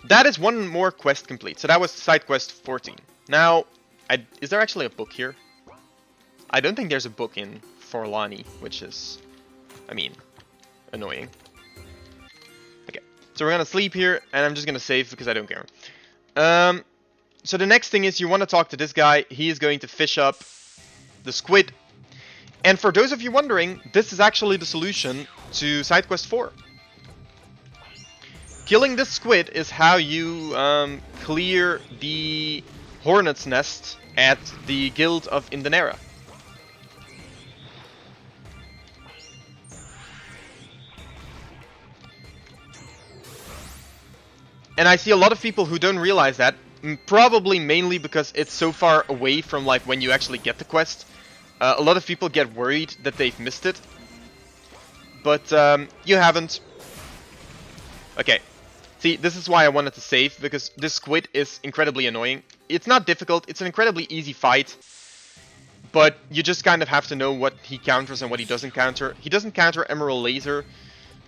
That is one more quest complete. So that was side quest 14. Now... is there actually a book here? I don't think there's a book in Forlani, which is, I mean, annoying. Okay, so we're gonna sleep here, and I'm just gonna save because I don't care. So the next thing is you want to talk to this guy. He is going to fish up the squid. And for those of you wondering, this is actually the solution to side quest 4. Killing this squid is how you clear the Hornet's Nest at the Guild of Indenera. And I see a lot of people who don't realize that, probably mainly because it's so far away from like when you actually get the quest. A lot of people get worried that they've missed it. But you haven't. Okay. See, this is why I wanted to save, because this squid is incredibly annoying. It's not difficult, it's an incredibly easy fight. But you just kind of have to know what he counters and what he doesn't counter. He doesn't counter Emerald Laser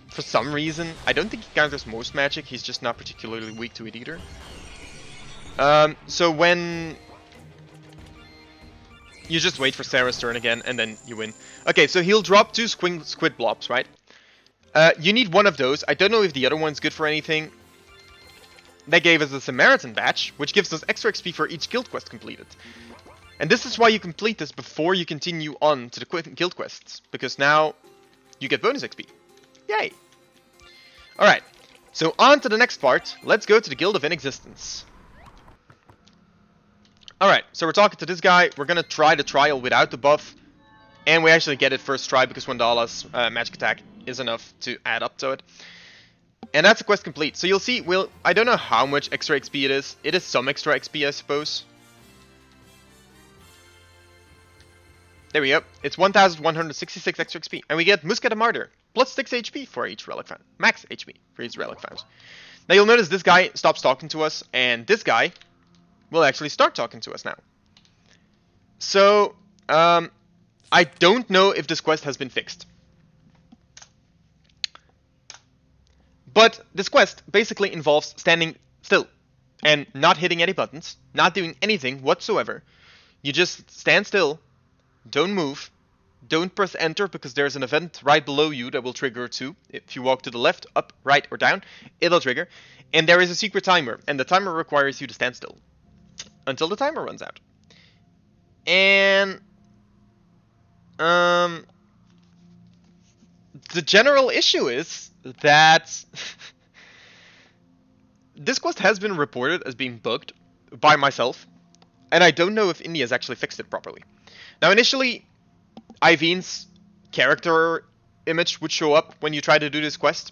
for some reason. I don't think he counters most magic, he's just not particularly weak to it either. So when... You just wait for Sarah's turn again, and then you win. Okay, so he'll drop 2 squid blobs, right? You need one of those. I don't know if the other one's good for anything. That gave us a Samaritan badge, which gives us extra XP for each guild quest completed. And this is why you complete this before you continue on to the guild quests, because now you get bonus XP. Yay! Alright, so on to the next part. Let's go to the Guild of Inexistence. Alright, so we're talking to this guy. We're gonna try the trial without the buff. And we actually get it first try, because Wandala's magic attack is enough to add up to it. And that's a quest complete. So you'll see, I don't know how much extra XP it is. It is some extra XP, I suppose. There we go. It's 1,166 extra XP. And we get Musket of Martyr. Plus 6 HP for each relic found. Max HP for each relic found. Now you'll notice this guy stops talking to us. And this guy will actually start talking to us now. So, I don't know if this quest has been fixed. But this quest basically involves standing still and not hitting any buttons, not doing anything whatsoever. You just stand still, don't move, Don't press enter because there's an event right below you that will trigger too. If you walk to the left, up, right, or down, it'll trigger. And there is a secret timer, and the timer requires you to stand still until the timer runs out. And the general issue is that this quest has been reported as being bugged by myself, and I don't know if India has actually fixed it properly. Now, initially, Iveen's character image would show up when you try to do this quest.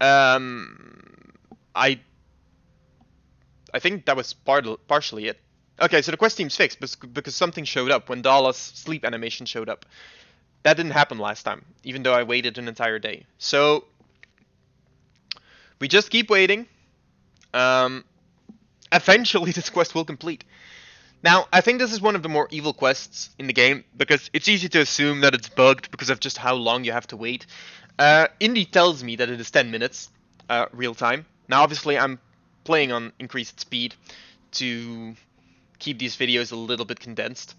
I think that was partially it. Okay, so the quest seems fixed because something showed up when Dala's sleep animation showed up. That didn't happen last time, even though I waited an entire day. So we just keep waiting. Eventually, this quest will complete. Now, I think this is one of the more evil quests in the game, because it's easy to assume that it's bugged because of just how long you have to wait. Indy tells me that it is 10 minutes, real time. Now, obviously, I'm playing on increased speed to keep these videos a little bit condensed.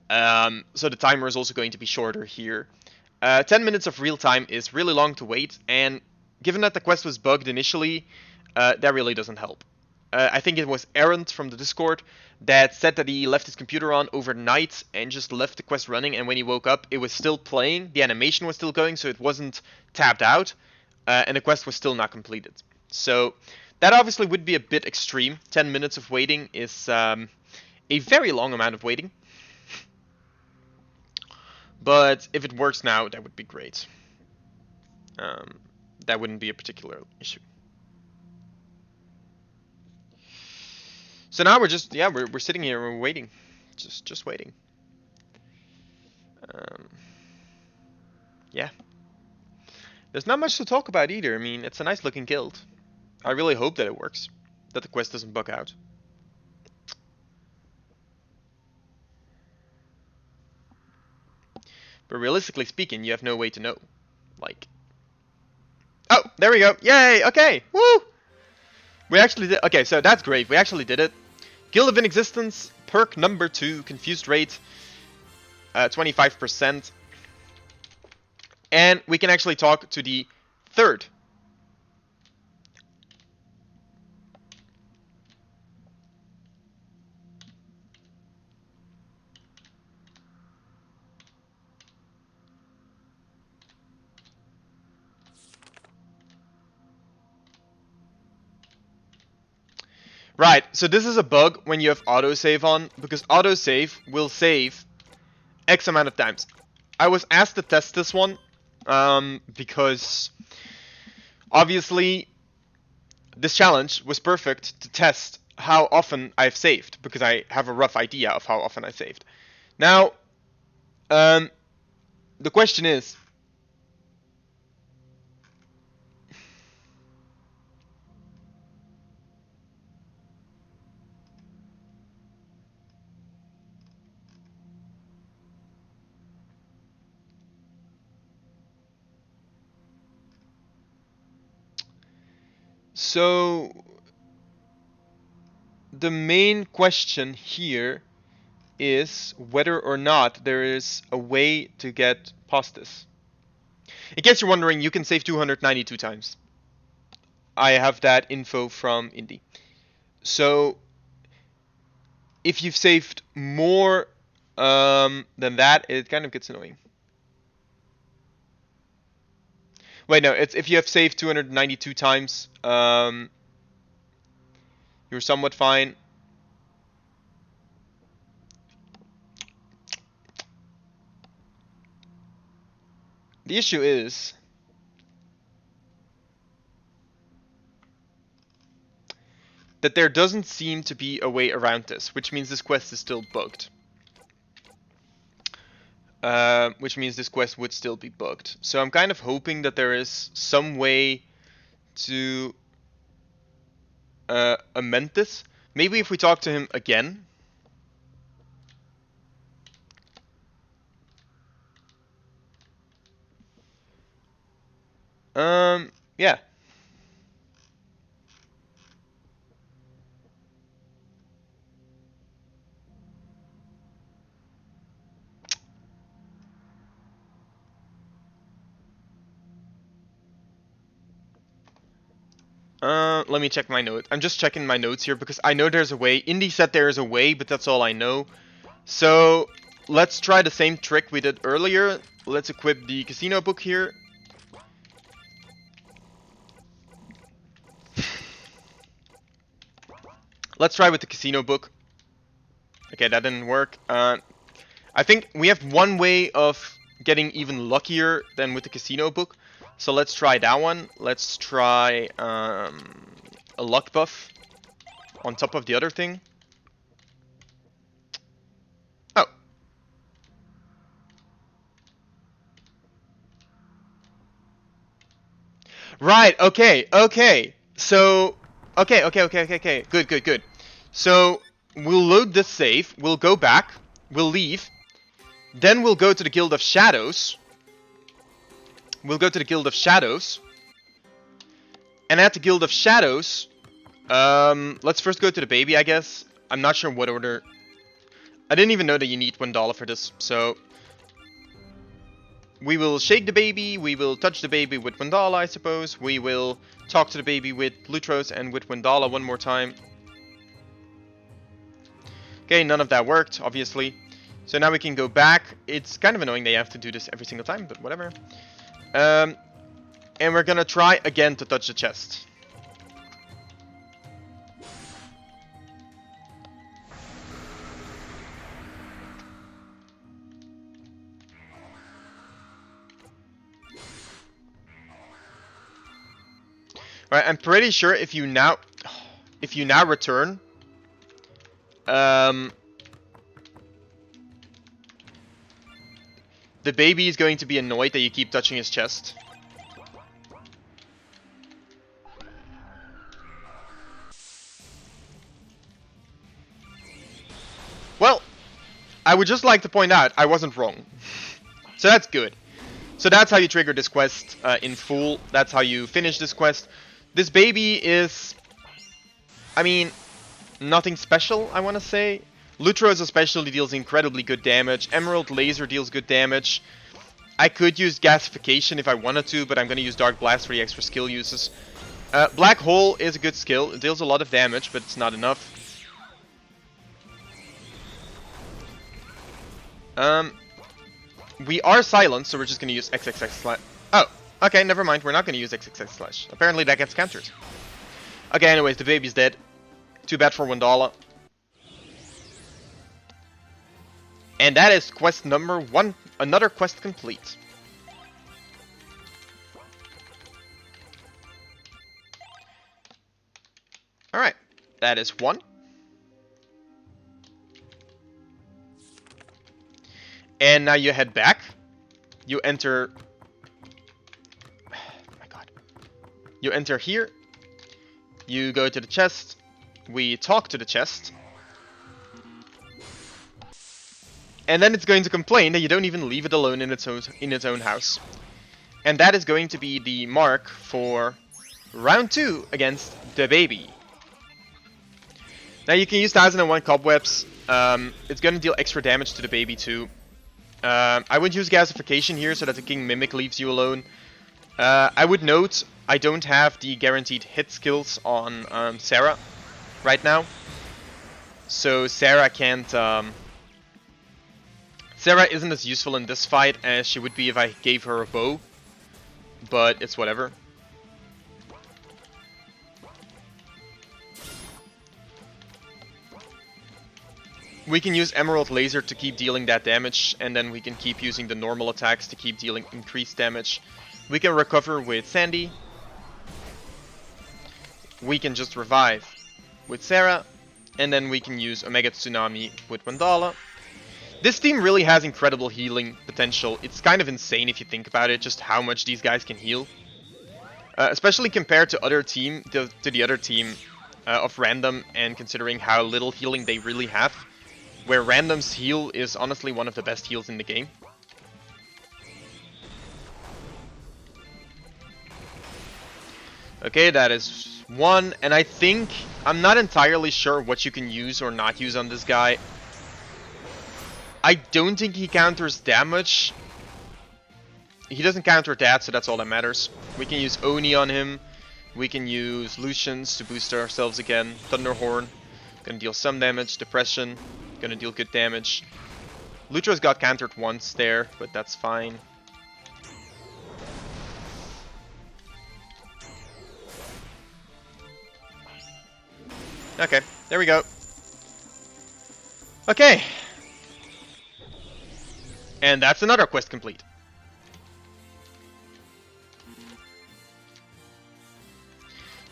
So the timer is also going to be shorter here. 10 minutes of real time is really long to wait, and given that the quest was bugged initially, that really doesn't help. I think it was Errant from the Discord that said that he left his computer on overnight and just left the quest running, and when he woke up, it was still playing, the animation was still going, so it wasn't tabbed out, and the quest was still not completed. So that obviously would be a bit extreme. 10 minutes of waiting is a very long amount of waiting. But if it works now, that would be great. That wouldn't be a particular issue. So now we're just, yeah, we're sitting here and we're waiting. Just waiting. Yeah. There's not much to talk about either. I mean, it's a nice looking guild. I really hope that it works. That the quest doesn't bug out. But realistically speaking, you have no way to know. Like... Oh, there we go. Yay, okay. Woo! We actually did... Okay, so that's great. We actually did it. Guild of Inexistence, perk number 2, confused rate, 25%. And we can actually talk to the third. Right, so this is a bug when you have autosave on, because autosave will save X amount of times. I was asked to test this one, because obviously this challenge was perfect to test how often I've saved, because I have a rough idea of how often I saved. Now, the question is, so the main question here is whether or not there is a way to get past this. In case you're wondering, you can save 292 times. I have that info from Indy. So if you've saved more than that, it kind of gets annoying. Wait, no, it's if you have saved 292 times, you're somewhat fine. The issue is that there doesn't seem to be a way around this, which means this quest is still bugged. Which means this quest would still be bugged. So I'm kind of hoping that there is some way to amend this. Maybe if we talk to him again. Yeah. Let me check my note. I'm just checking my notes here because I know there's a way. Indy said there is a way, but that's all I know. So let's try the same trick we did earlier. Let's equip the casino book here. Let's try with the casino book. Okay, that didn't work. I think we have one way of getting even luckier than with the casino book. So let's try that one. Let's try a luck buff on top of the other thing. Oh. Right, okay. So, okay. Good. So, we'll load this save, we'll go back, we'll leave, then we'll go to the Guild of Shadows. And at the Guild of Shadows, let's first go to the baby, I guess. I'm not sure what order. I didn't even know that you need $1 for this, so we will shake the baby, we will touch the baby with $1, I suppose. We will talk to the baby with Lutros and with $1 one more time. Okay, none of that worked, obviously. So now we can go back. It's kind of annoying they have to do this every single time, but whatever. And we're gonna try again to touch the chest. Alright, I'm pretty sure if you now return, the baby is going to be annoyed that you keep touching his chest. Well, I would just like to point out I wasn't wrong. So that's good. So that's how you trigger this quest in full. That's how you finish this quest. This baby is, I mean, nothing special, I want to say. Lutros especially deals incredibly good damage. Emerald Laser deals good damage. I could use Gasification if I wanted to, but I'm going to use Dark Blast for the extra skill uses. Black Hole is a good skill. It deals a lot of damage, but it's not enough. We are silenced, so we're just going to use XXX/. Oh, okay, never mind. We're not going to use XXX/. Apparently that gets countered. Okay, anyways, the baby's dead. Too bad for $1. And that is quest number 1. Another quest complete. Alright, that is 1. And now you head back. You enter... Oh my god. You enter here. You go to the chest. We talk to the chest. And then it's going to complain that you don't even leave it alone in its own house. And that is going to be the mark for round 2 against the baby. Now you can use 1001 Cobwebs. It's going to deal extra damage to the baby too. I would use Gasification here so that the King Mimic leaves you alone. I would note I don't have the guaranteed hit skills on Sarah right now. So Sarah can't... Sarah isn't as useful in this fight as she would be if I gave her a bow. But it's whatever. We can use Emerald Laser to keep dealing that damage, and then we can keep using the normal attacks to keep dealing increased damage. We can recover with Sandy. We can just revive with Sarah, and then we can use Omega Tsunami with $1. This team really has incredible healing potential. It's kind of insane if you think about it, just how much these guys can heal. Especially compared to the other team of Random, and considering how little healing they really have. Where Random's heal is honestly one of the best heals in the game. Okay, that is 1, and I think... I'm not entirely sure what you can use or not use on this guy. I don't think he counters damage. He doesn't counter that, so that's all that matters. We can use Oni on him. We can use Lucians to boost ourselves again. Thunderhorn, gonna deal some damage. Depression, gonna deal good damage. Lutra's got countered once there, but that's fine. Okay, there we go. Okay. And that's another quest complete.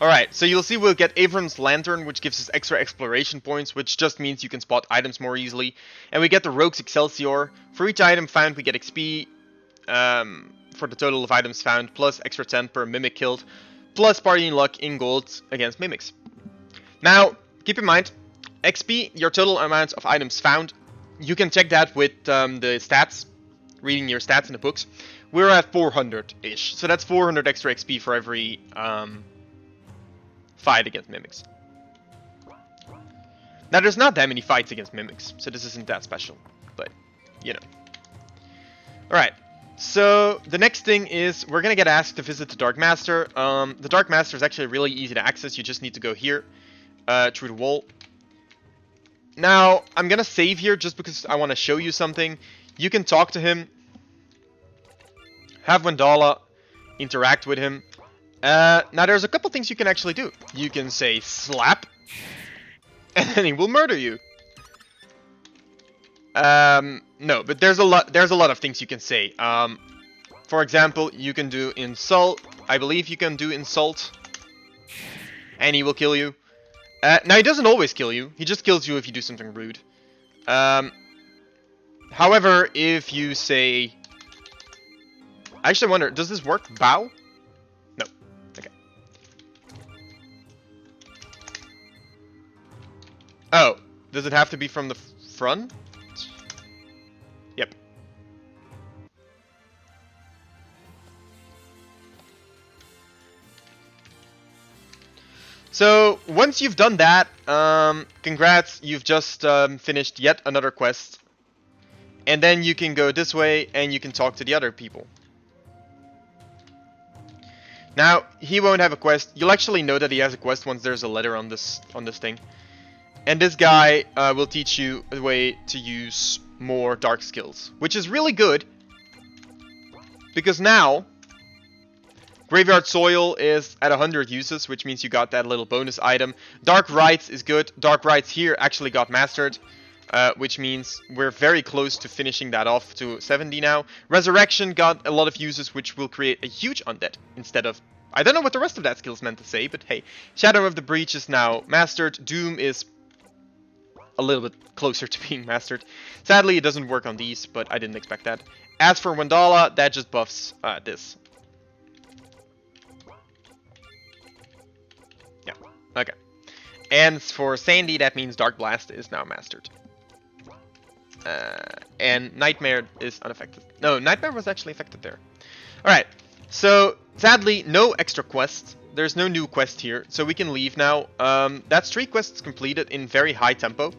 Alright, so you'll see we'll get Avram's Lantern, which gives us extra exploration points, which just means you can spot items more easily. And we get the Rogue's Excelsior. For each item found, we get XP for the total of items found, plus extra 10 per mimic killed, plus party luck in gold against mimics. Now, keep in mind, XP, your total amount of items found, you can check that with the stats, reading your stats in the books. We're at 400-ish, so that's 400 extra XP for every fight against mimics. Now, there's not that many fights against mimics, so this isn't that special, but, you know. Alright, so the next thing is we're gonna get asked to visit the Dark Master. The Dark Master is actually really easy to access. You just need to go here, through the wall. Now, I'm gonna save here just because I want to show you something. You can talk to him, have Wendala, interact with him. Now, there's a couple things you can actually do. You can say slap, and then he will murder you. No, but there's a lot of things you can say. For example, you can do insult. I believe you can do insult, and he will kill you. Now, he doesn't always kill you. He just kills you if you do something rude. However, if you say... I actually wonder, does this work? Bow? No. Okay. Oh, does it have to be from the front? Yep. So, once you've done that, congrats, you've just finished yet another quest. And then you can go this way, and you can talk to the other people. Now, he won't have a quest. You'll actually know that he has a quest once there's a letter on this thing. And this guy will teach you a way to use more dark skills, which is really good. Because now... Graveyard Soil is at 100 uses, which means you got that little bonus item. Dark Rites is good. Dark Rites here actually got mastered, which means we're very close to finishing that off to 70 now. Resurrection got a lot of uses, which will create a huge undead instead of... I don't know what the rest of that skill's meant to say, but hey. Shadow of the Breach is now mastered. Doom is a little bit closer to being mastered. Sadly, it doesn't work on these, but I didn't expect that. As for Wendala, that just buffs this. Okay. And for Sandy, that means Dark Blast is now mastered. And Nightmare is unaffected. No, Nightmare was actually affected there. Alright, so sadly, no extra quests. There's no new quest here, so we can leave now. That's 3 quests completed in very high tempo.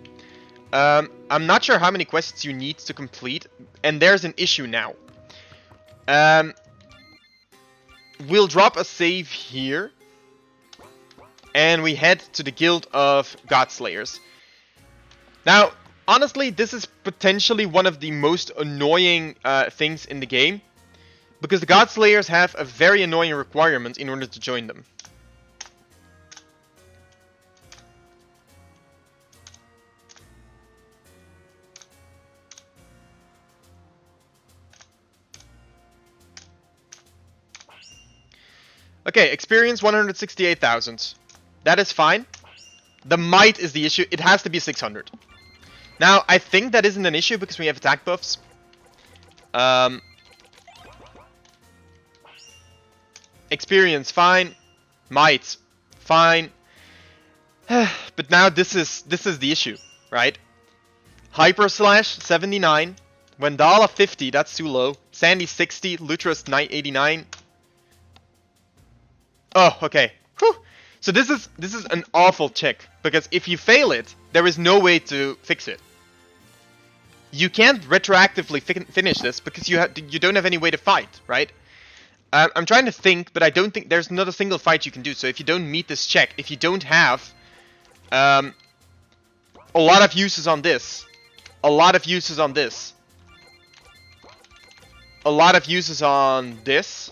I'm not sure how many quests you need to complete, and there's an issue now. We'll drop a save here. And we head to the Guild of Godslayers. Now, honestly, this is potentially one of the most annoying things in the game. Because the Godslayers have a very annoying requirement in order to join them. Okay, experience 168,000. That is fine. The might is the issue. It has to be 600. Now, I think that isn't an issue because we have attack buffs. Experience, fine. Might, fine. But now this is the issue, right? Hyper Slash, 79. Wendala, 50. That's too low. Sandy, 60. Lutra's, 89. Oh, okay. Whew. So this is an awful check, because if you fail it, there is no way to fix it. You can't retroactively finish this because you don't have any way to fight, right? I'm trying to think, but I don't think there's not a single fight you can do. So if you don't meet this check, if you don't have a lot of uses on this, a lot of uses on this, a lot of uses on this,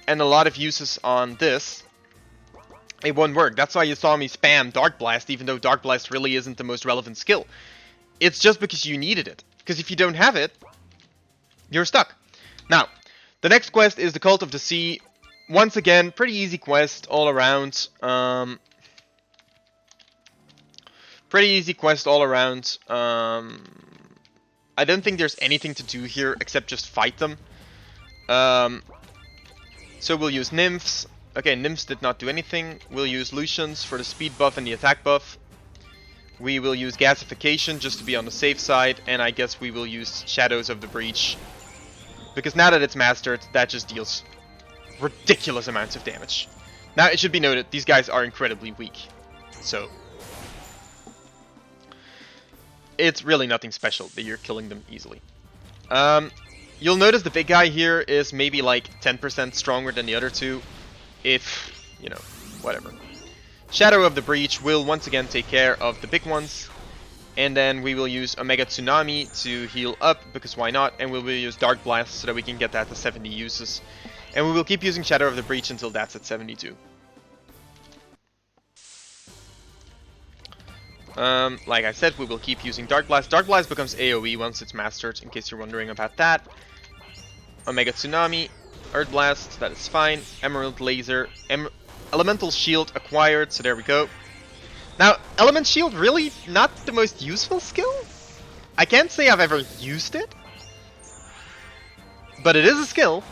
and a lot of uses on this, it won't work. That's why you saw me spam Dark Blast, even though Dark Blast really isn't the most relevant skill. It's just because you needed it. Because if you don't have it, you're stuck. Now, the next quest is the Cult of the Sea. Once again, pretty easy quest all around. Pretty easy quest all around. I don't think there's anything to do here except just fight them. So we'll use Nymphs. Okay, Nymphs did not do anything. We'll use Lucians for the speed buff and the attack buff. We will use Gasification just to be on the safe side. And I guess we will use Shadows of the Breach. Because now that it's mastered, that just deals ridiculous amounts of damage. Now, it should be noted, these guys are incredibly weak. So it's really nothing special that you're killing them easily. You'll notice the big guy here is maybe like 10% stronger than the other two. If, you know, whatever. Shadow of the Breach will once again take care of the big ones. And then we will use Omega Tsunami to heal up, because why not? And we will use Dark Blast so that we can get that to 70 uses. And we will keep using Shadow of the Breach until that's at 72. Like I said, we will keep using Dark Blast. Dark Blast becomes AoE once it's mastered, in case you're wondering about that. Omega Tsunami, Earth Blast, that is fine. Emerald Laser, Elemental Shield acquired, so there we go. Now, Element Shield really not the most useful skill? I can't say I've ever used it. But it is a skill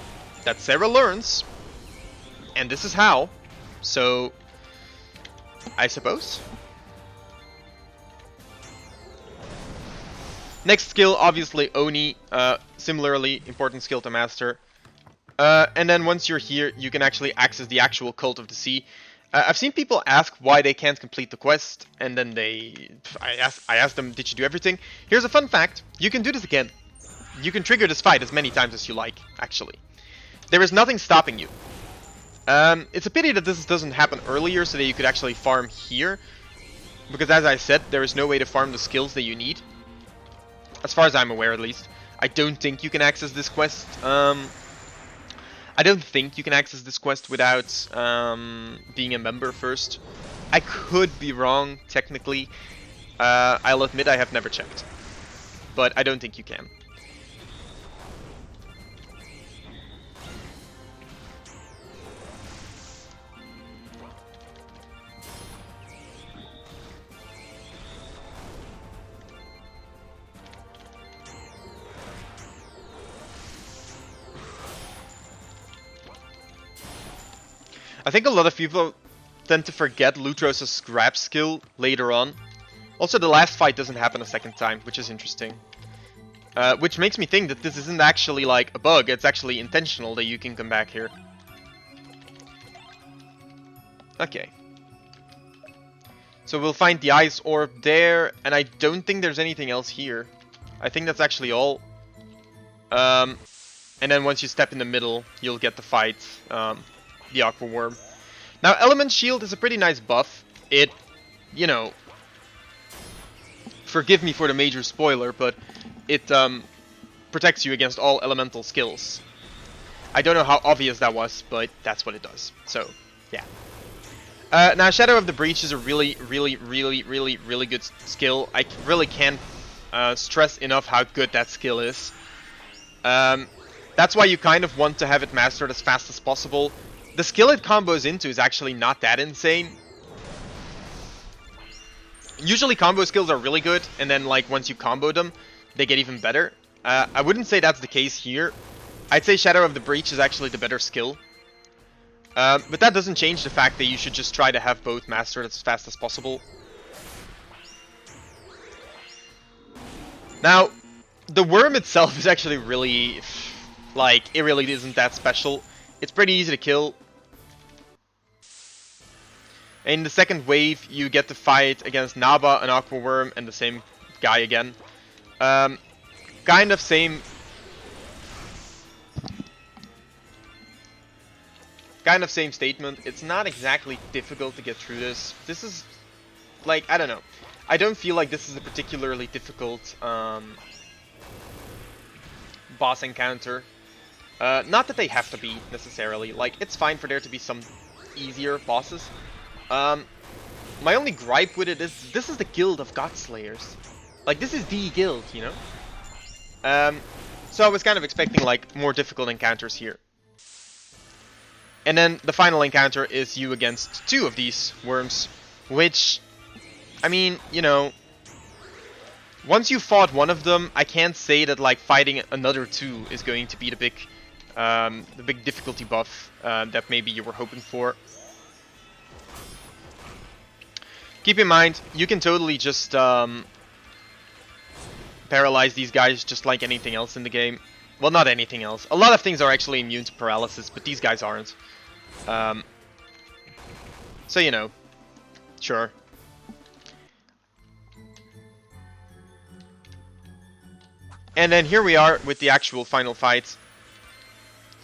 that Sarah learns. And this is how. So, I suppose. Next skill, obviously Oni. Similarly, important skill to master. And then once you're here, you can actually access the actual Cult of the Sea. I've seen people ask why they can't complete the quest, and then I asked them, did you do everything? Here's a fun fact, you can do this again. You can trigger this fight as many times as you like, actually. There is nothing stopping you. It's a pity that this doesn't happen earlier, so that you could actually farm here. Because as I said, there is no way to farm the skills that you need. As far as I'm aware, at least. I don't think you can access this quest. I don't think you can access this quest without being a member first. I could be wrong, technically. I'll admit I have never checked. But I don't think you can. I think a lot of people tend to forget Lutros' grab skill later on. Also, the last fight doesn't happen a second time, which is interesting. Which makes me think that this isn't actually like a bug, it's actually intentional that you can come back here. Okay. So we'll find the ice orb there, and I don't think there's anything else here. I think that's actually all. And then once you step in the middle, you'll get the fight. The Aqua Worm. Now, Element Shield is a pretty nice buff. It, you know, forgive me for the major spoiler, but it protects you against all elemental skills. I don't know how obvious that was, but that's what it does. So, yeah. Now, Shadow of the Breach is a really good skill. I really can't stress enough how good that skill is. That's why you kind of want to have it mastered as fast as possible. The skill it combos into is actually not that insane. Usually combo skills are really good, and then like once you combo them, they get even better. I wouldn't say that's the case here. I'd say Shadow of the Breach is actually the better skill. But that doesn't change the fact that you should just try to have both mastered as fast as possible. Now, the worm itself is actually really, like, it really isn't that special. It's pretty easy to kill. In the second wave, you get to fight against Naba, an Aqua Worm, and the same guy again. Kind of same kind of same statement. It's not exactly difficult to get through this. This is, like, I don't know. I don't feel like this is a particularly difficult boss encounter. Not that they have to be, necessarily. Like, it's fine for there to be some easier bosses. My only gripe with it is, this is the Guild of Godslayers. Like, this is the guild, you know? So I was kind of expecting, like, more difficult encounters here. And then the final encounter is you against 2 of these worms, which, I mean, you know, once you fought one of them, I can't say that, like, fighting another 2 is going to be the big difficulty buff that maybe you were hoping for. Keep in mind, you can totally just paralyze these guys just like anything else in the game. Well, not anything else. A lot of things are actually immune to paralysis, but these guys aren't. So, you know, sure. And then here we are with the actual final fight.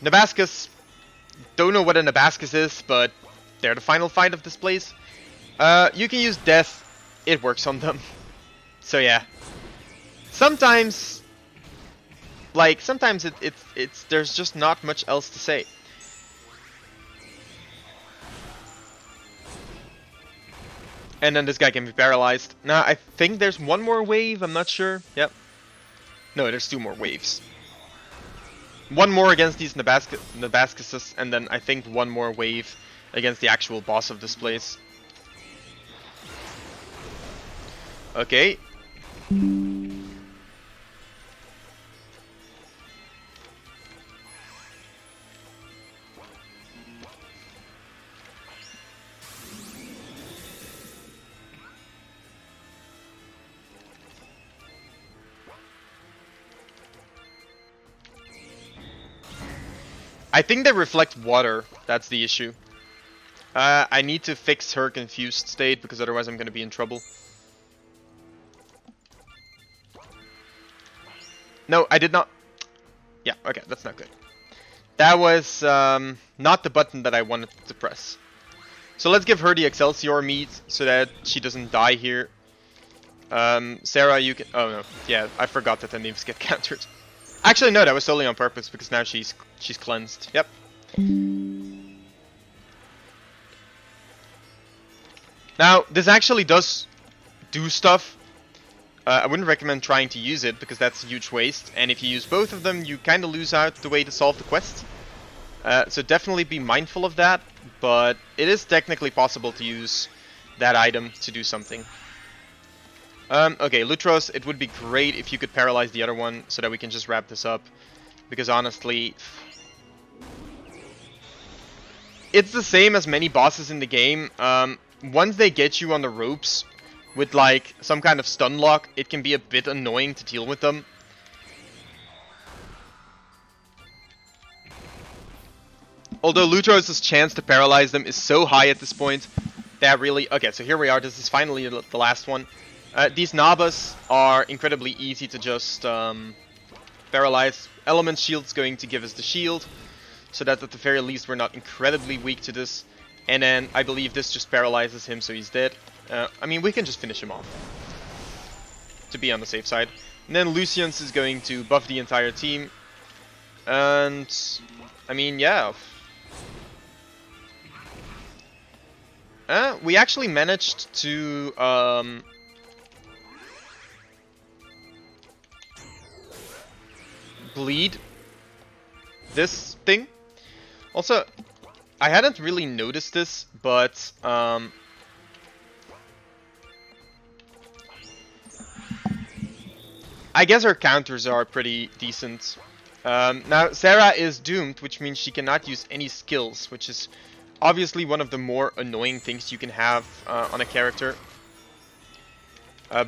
Nabascus. Don't know what a Nabascus is, but they're the final fight of this place. You can use death. It works on them. So yeah. Sometimes, like, sometimes it's there's just not much else to say. And then this guy can be paralyzed. Now, I think there's one more wave. I'm not sure. Yep. No, there's 2 more waves. One more against these Nabascuses, and then I think one more wave against the actual boss of this place. Okay. I think they reflect water. That's the issue. I need to fix her confused state, because otherwise I'm going to be in trouble. No, I did not. Yeah, okay, that's not good. That was not the button that I wanted to press. So let's give her the Excelsior meat so that she doesn't die here. Sarah, you can... Oh, no. Yeah, I forgot that the nymphs get countered. Actually, no, that was solely on purpose, because now she's cleansed. Yep. Now, this actually does do stuff. I wouldn't recommend trying to use it, because that's a huge waste. And if you use both of them, you kind of lose out the way to solve the quest. So definitely be mindful of that. But it is technically possible to use that item to do something. Okay, Lutros, it would be great if you could paralyze the other one so that we can just wrap this up. Because honestly, it's the same as many bosses in the game. Once they get you on the ropes with like some kind of stun lock, it can be a bit annoying to deal with them. Although Lutros' chance to paralyze them is so high at this point that really... Okay, so here we are. This is finally the last one. These Nabas are incredibly easy to just paralyze. Element Shield's going to give us the shield, so that at the very least we're not incredibly weak to this. And then I believe this just paralyzes him, so he's dead. I mean, we can just finish him off, to be on the safe side. And then Lucian's is going to buff the entire team. And, I mean, yeah. We actually managed to... bleed this thing. Also, I hadn't really noticed this, but I guess her counters are pretty decent. Now, Sarah is doomed, which means she cannot use any skills, which is obviously one of the more annoying things you can have on a character.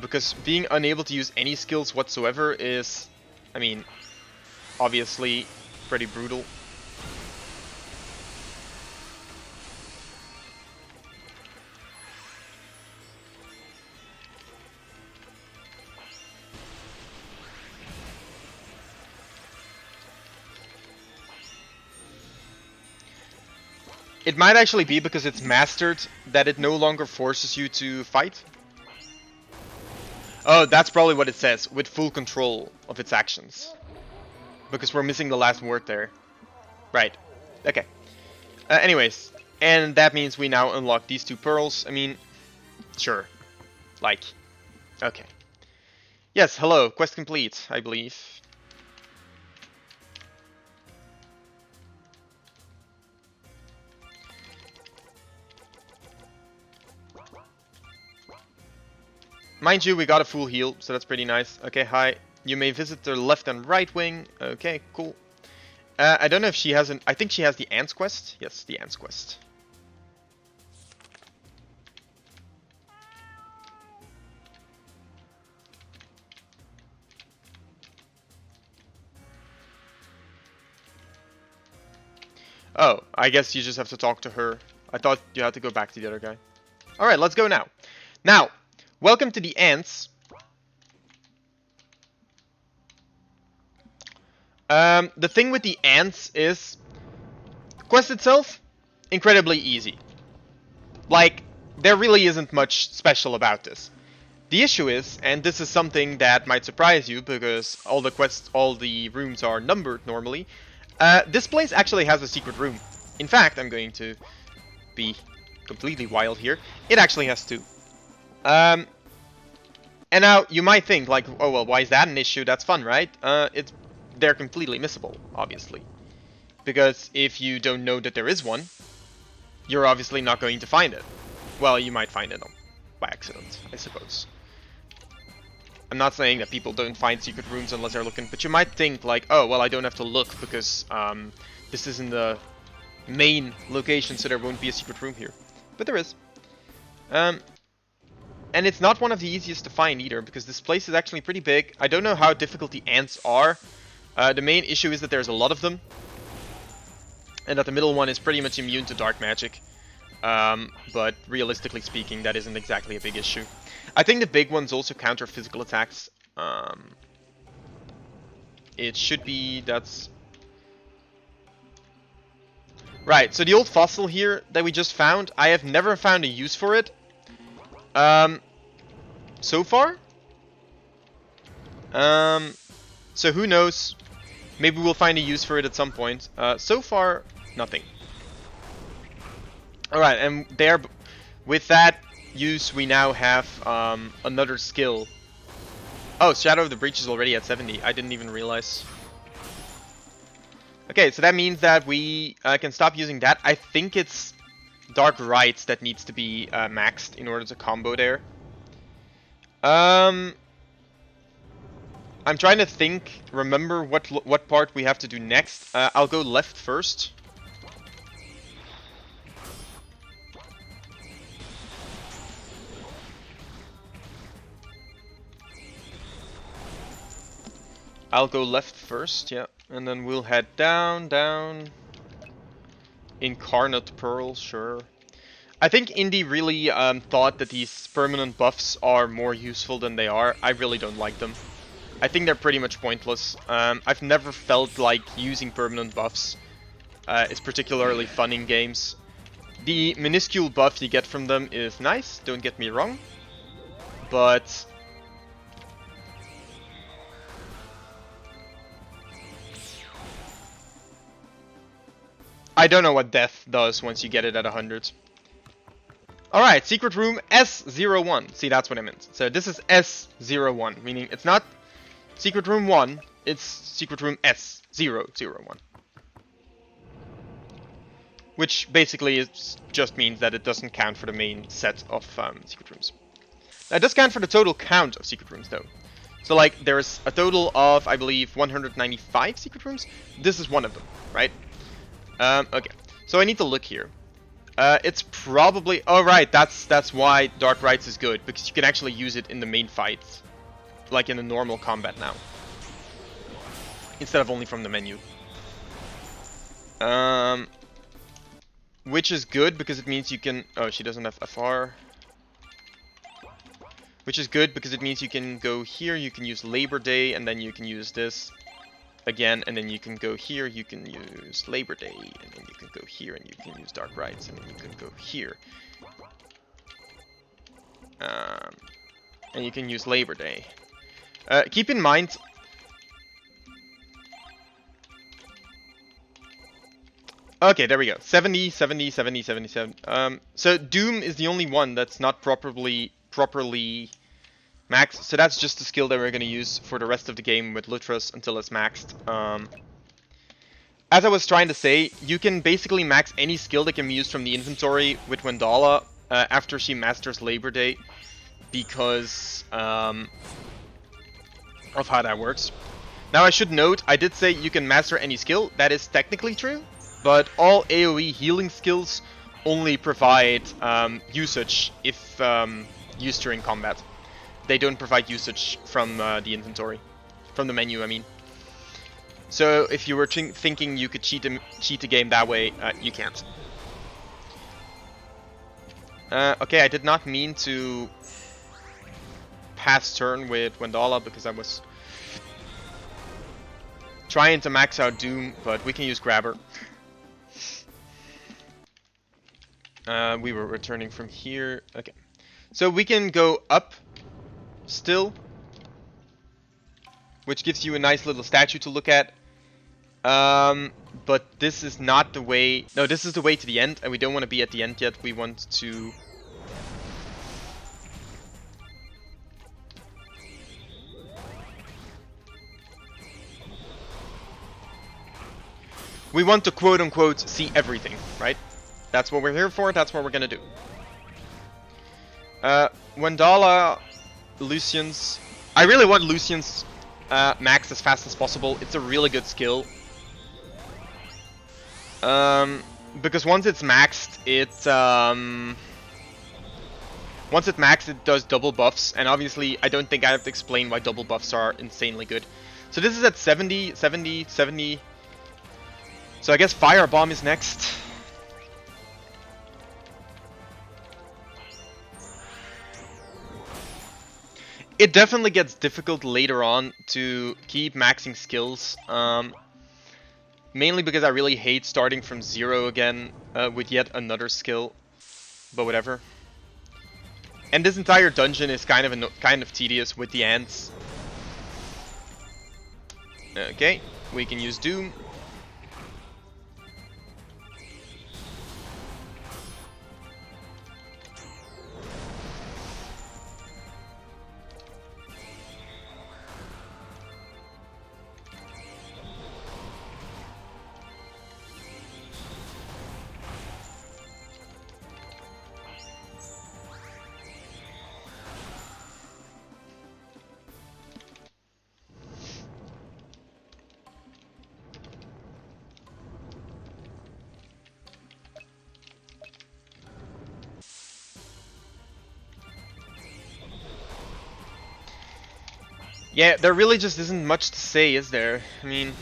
Because being unable to use any skills whatsoever is, I mean, obviously pretty brutal. It might actually be because it's mastered that it no longer forces you to fight. Oh, that's probably what it says, with full control of its actions. Because we're missing the last word there. Right. Okay. Anyways, and that means we now unlock these 2 pearls. I mean, sure. Like, okay. Yes, hello, quest complete, I believe. Mind you, we got a full heal, so that's pretty nice. Okay, hi. You may visit the left and right wing. Okay, cool. I don't know if she has an... I think she has the Ants quest. Yes, the Ants quest. Oh, I guess you just have to talk to her. I thought you had to go back to the other guy. Alright, let's go now. Now, welcome to the Ants. The thing with the Ants is... quest itself, incredibly easy. Like, there really isn't much special about this. The issue is, and this is something that might surprise you because all the rooms are numbered normally, this place actually has a secret room. In fact, I'm going to be completely wild here. It actually has 2. And now you might think like, oh well, why is that an issue? That's fun, right? They're completely missable, obviously. Because if you don't know that there is one, you're obviously not going to find it. Well, you might find it by accident, I suppose. I'm not saying that people don't find secret rooms unless they're looking, but you might think like, oh, well, I don't have to look because this isn't the main location, so there won't be a secret room here. But there is. And it's not one of the easiest to find either, because this place is actually pretty big. I don't know how difficult the ants are. The main issue is that there's a lot of them. And that the middle one is pretty much immune to dark magic. But realistically speaking, that isn't exactly a big issue. I think the big ones also counter physical attacks. It should be... that's... Right, so the old fossil here that we just found, I have never found a use for it. So far. So who knows? Maybe we'll find a use for it at some point. So far, nothing. Alright, and there, with that use, we now have another skill. Oh, Shadow of the Breach is already at 70. I didn't even realize. Okay, so that means that we can stop using that. I think it's Dark Rites that needs to be maxed in order to combo there. I'm trying to remember what part we have to do next. I'll go left first. I'll go left first, yeah. And then we'll head down. Incarnate Pearl, sure. I think Indy really thought that these permanent buffs are more useful than they are. I really don't like them. I think they're pretty much pointless. I've never felt like using permanent buffs is particularly fun in games. The minuscule buff you get from them is nice, don't get me wrong. But... I don't know what death does once you get it at 100. Alright, secret room S01. See, that's what I meant. So this is S01, meaning it's not secret room 1, it's secret room S001. Which basically just means that it doesn't count for the main set of secret rooms. Now, it does count for the total count of secret rooms, though. So, like, there's a total of, I believe, 195 secret rooms. This is one of them, right? Okay, so I need to look here. It's probably... oh, right, that's why Dark Rites is good, because you can actually use it in the main fight. Like in the normal combat now. Instead of only from the menu. Which is good, because it means you can... oh, she doesn't have FR. Which is good, because it means you can go here, you can use Labor Day, and then you can use this. again, and then you can go here, you can use Labor Day, and then you can go here, and you can use Dark Rites, and then you can go here. And you can use Labor Day. Keep in mind... Okay, there we go. 70, 70, 70, 77. So Doom is the only one that's not properly maxed. So that's just the skill that we're going to use for the rest of the game with Lutros until it's maxed. As I was trying to say, you can basically max any skill that can be used from the inventory with Wendala after she masters Labor Day, because of how that works. Now I should note, I did say you can master any skill. That is technically true. But all AoE healing skills only provide usage if used during combat. They don't provide usage from the inventory. From the menu, I mean. So if you were thinking you could cheat the game that way, you can't. Okay, I did not mean to pass turn with Wendala because I was trying to max out Doom, but we can use Grabber. We were returning from here. Okay. So we can go up still, which gives you a nice little statue to look at. But this is not the way... No, this is the way to the end, and we don't want to be at the end yet. We want to... We want to quote-unquote see everything, right? That's what we're here for, that's what we're gonna do. Wendala, Lucian's... I really want Lucian's max as fast as possible. It's a really good skill. Because once it's maxed, it does double buffs, and obviously I don't think I have to explain why double buffs are insanely good. So this is at 70, 70, 70. So I guess Firebomb is next. It definitely gets difficult later on to keep maxing skills, mainly because I really hate starting from 0 again with yet another skill, but whatever. And this entire dungeon is kind of tedious with the ants. Okay, we can use Doom. Yeah, there really just isn't much to say, is there? I mean,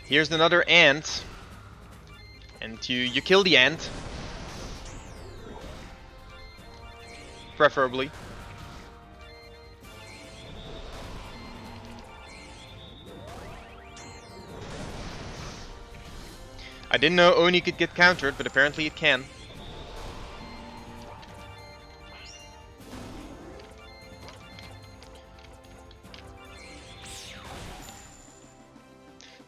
here's another ant, and you kill the ant, preferably. I didn't know Oni could get countered, but apparently it can.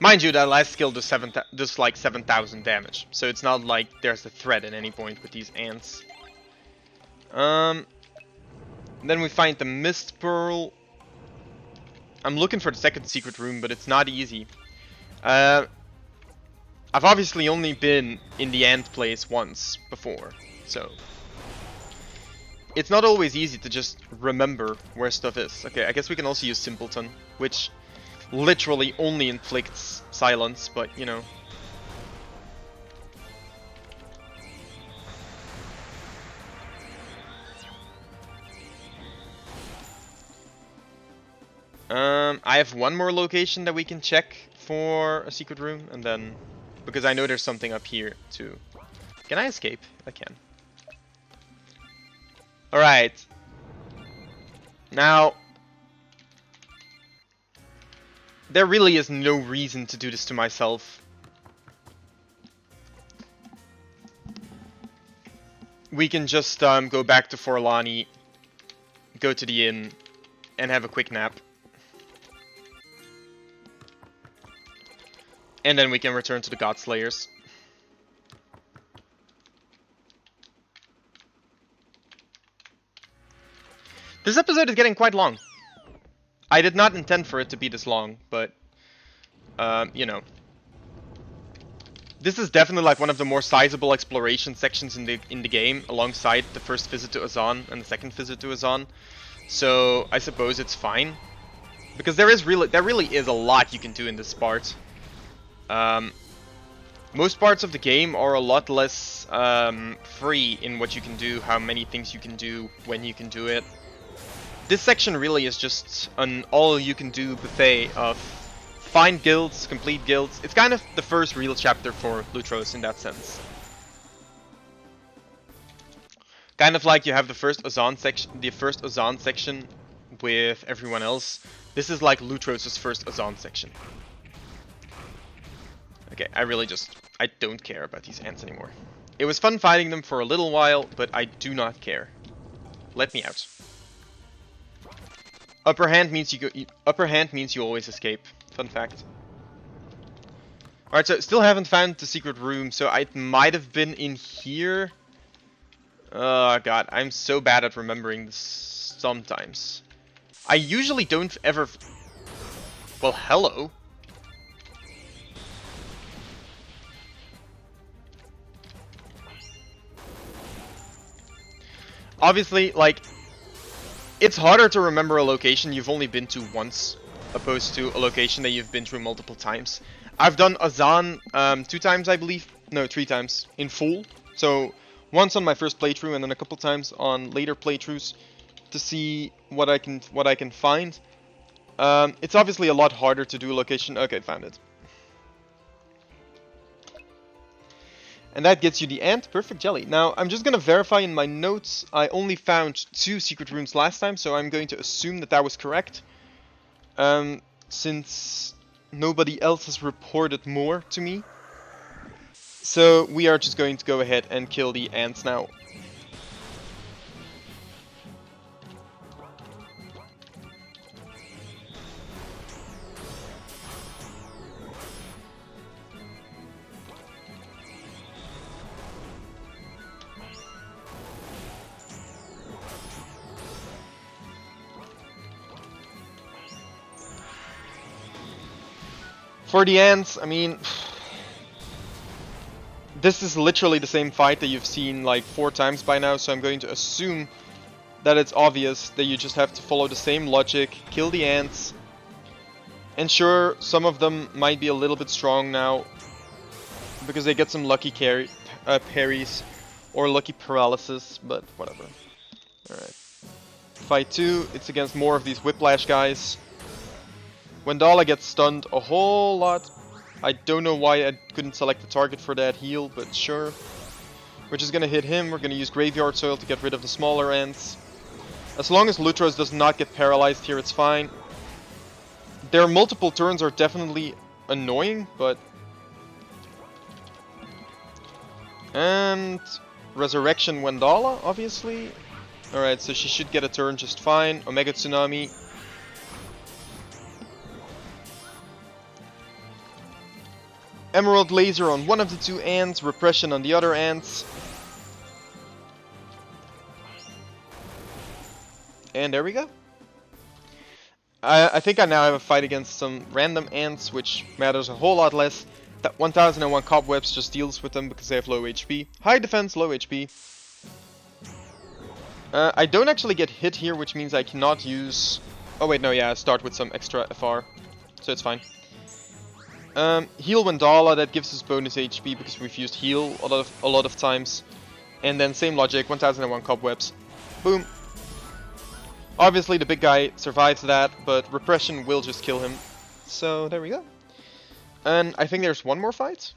Mind you, that last skill does like 7,000 damage, so it's not like there's a threat at any point with these ants. Then we find the Mist Pearl. I'm looking for the second secret room, but it's not easy. I've obviously only been in the ant place once before, so it's not always easy to just remember where stuff is. Okay, I guess we can also use Simpleton, which literally only inflicts silence, but you know. I have one more location that we can check for a secret room, and then, because I know there's something up here too. Can I escape? I can. Alright. Now, There really is no reason to do this to myself. We can just go back to Forlani, go to the inn, and have a quick nap. And then we can return to the Godslayers. This episode is getting quite long. I did not intend for it to be this long, but, you know. This is definitely like one of the more sizable exploration sections in the game, alongside the first visit to Azan and the second visit to Azan. So I suppose it's fine, because there really is a lot you can do in this part. Most parts of the game are a lot less free in what you can do, how many things you can do, when you can do it. This section really is just an all-you-can-do buffet of find guilds, complete guilds. It's kind of the first real chapter for Lutros in that sense. Kind of like you have the first Azan section with everyone else. This is like Lutros' first Azan section. Okay, I don't care about these ants anymore. It was fun fighting them for a little while, but I do not care. Let me out. Upper hand means you always escape. Fun fact. Alright, so still haven't found the secret room, so it might have been in here. Oh god, I'm so bad at remembering this sometimes. I usually don't ever... Well, hello. Obviously, like, it's harder to remember a location you've only been to once, opposed to a location that you've been to multiple times. I've done Azan 2 times, I believe. No, 3 times in full. So once on my first playthrough, and then a couple times on later playthroughs to see what I can find. It's obviously a lot harder to do a location. Okay, found it. And that gets you the ant. Perfect jelly. Now, I'm just going to verify in my notes. I only found 2 secret rooms last time, so I'm going to assume that that was correct. Since nobody else has reported more to me. So, we are just going to go ahead and kill the ants now. For the ants, I mean, this is literally the same fight that you've seen like 4 times by now, so I'm going to assume that it's obvious that you just have to follow the same logic, kill the ants. And sure, some of them might be a little bit strong now, because they get some lucky parries, or lucky paralysis, but whatever. Alright. Fight 2, it's against more of these whiplash guys. Wendala gets stunned a whole lot. I don't know why I couldn't select the target for that heal, but sure. We're just gonna hit him. We're gonna use Graveyard Soil to get rid of the smaller ants. As long as Lutros does not get paralyzed here, it's fine. Their multiple turns are definitely annoying, but... And... Resurrection Wendala, obviously. Alright, so she should get a turn just fine. Omega Tsunami. Emerald Laser on one of the 2 ants, Repression on the other ants. And there we go. I think I now have a fight against some random ants, which matters a whole lot less. That 1001 Cobwebs just deals with them because they have low HP. High defense, low HP. I don't actually get hit here, which means I cannot use... Oh wait, no, yeah, I start with some extra FR. So it's fine. Heal Wendala, that gives us bonus HP because we've used heal a lot of times. And then same logic, 1001 Cobwebs. Boom. Obviously the big guy survives that, but Repression will just kill him. So there we go. And I think there's one more fight.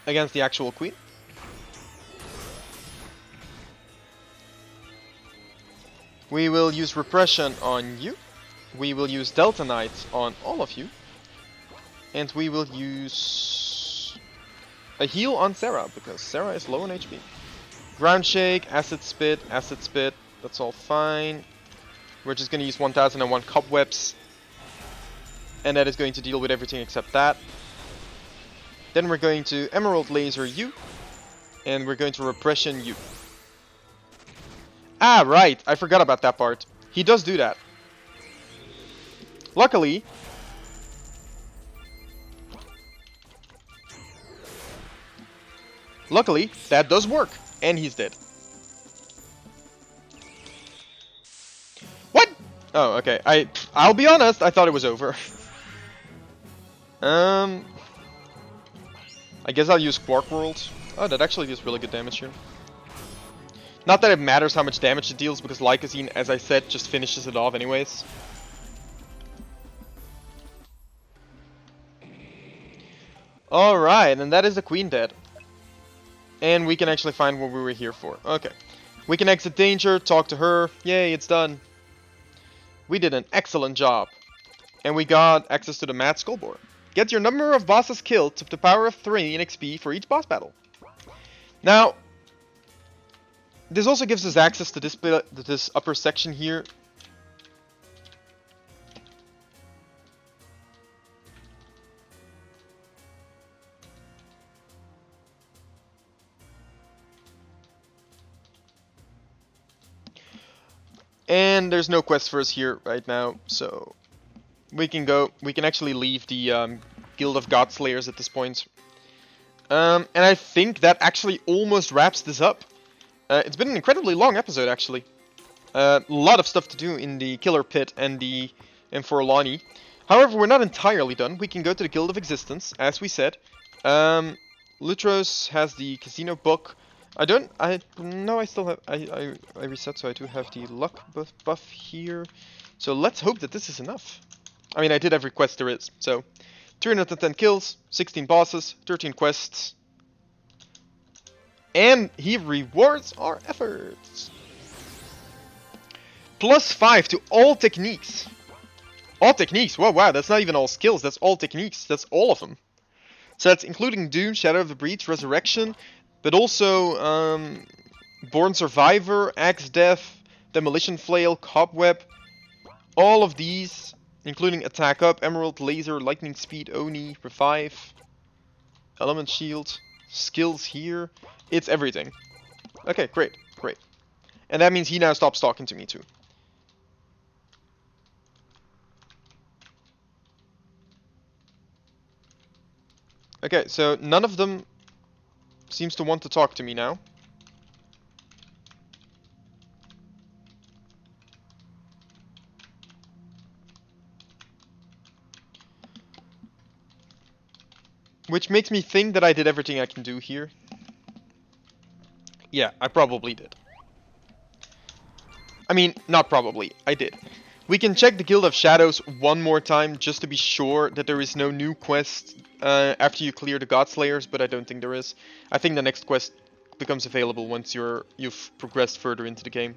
Against the actual queen. We will use Repression on you. we will use Delta Knight on all of you. And we will use a heal on Sarah, because Sarah is low on HP. Ground Shake, Acid Spit, that's all fine. We're just going to use 1001 Cobwebs. And that is going to deal with everything except that. Then we're going to Emerald Laser you. And we're going to Repression you. Ah, right, I forgot about that part. He does do that. Luckily, that does work. And he's dead. What? Oh, okay. I'll be honest, I thought it was over. I guess I'll use Quark World. Oh, that actually deals really good damage here. Not that it matters how much damage it deals, because Lycosine, as I said, just finishes it off anyways. Alright, and that is the Queen dead. And we can actually find what we were here for. Okay. We can exit danger, talk to her. Yay, it's done. We did an excellent job. And we got access to the Mad Skullbore. Get your number of bosses killed to the power of 3 in XP for each boss battle. Now, this also gives us access to this upper section here. And there's no quest for us here right now, so we can go. We can actually leave the Guild of Godslayers at this point. And I think that actually almost wraps this up. It's been an incredibly long episode, actually. A lot of stuff to do in the Killer Pit and Forlani. However, we're not entirely done. We can go to the Guild of Existence, as we said. Lutros has the Casino Book. I still have, I reset, so I do have the luck buff here. So let's hope that this is enough. I mean, I did every quest there is, so 310 kills, 16 bosses, 13 quests. And he rewards our efforts. +5 to all techniques. All techniques, whoa, wow, that's not even all skills, that's all techniques, that's all of them. So that's including Doom, Shadow of the Breach, Resurrection, but also Born Survivor, Axe Death, Demolition Flail, Cobweb. All of these, including Attack Up, Emerald Laser, Lightning Speed, Oni, Revive, Element Shield, skills here. It's everything. Okay, great, great. And that means he now stops talking to me too. Okay, so none of them seems to want to talk to me now. Which makes me think that I did everything I can do here. Yeah, I probably did. I mean, not probably, I did. We can check the Guild of Shadows one more time just to be sure that there is no new quest after you clear the Godslayers, but I don't think there is. I think the next quest becomes available once you've progressed further into the game.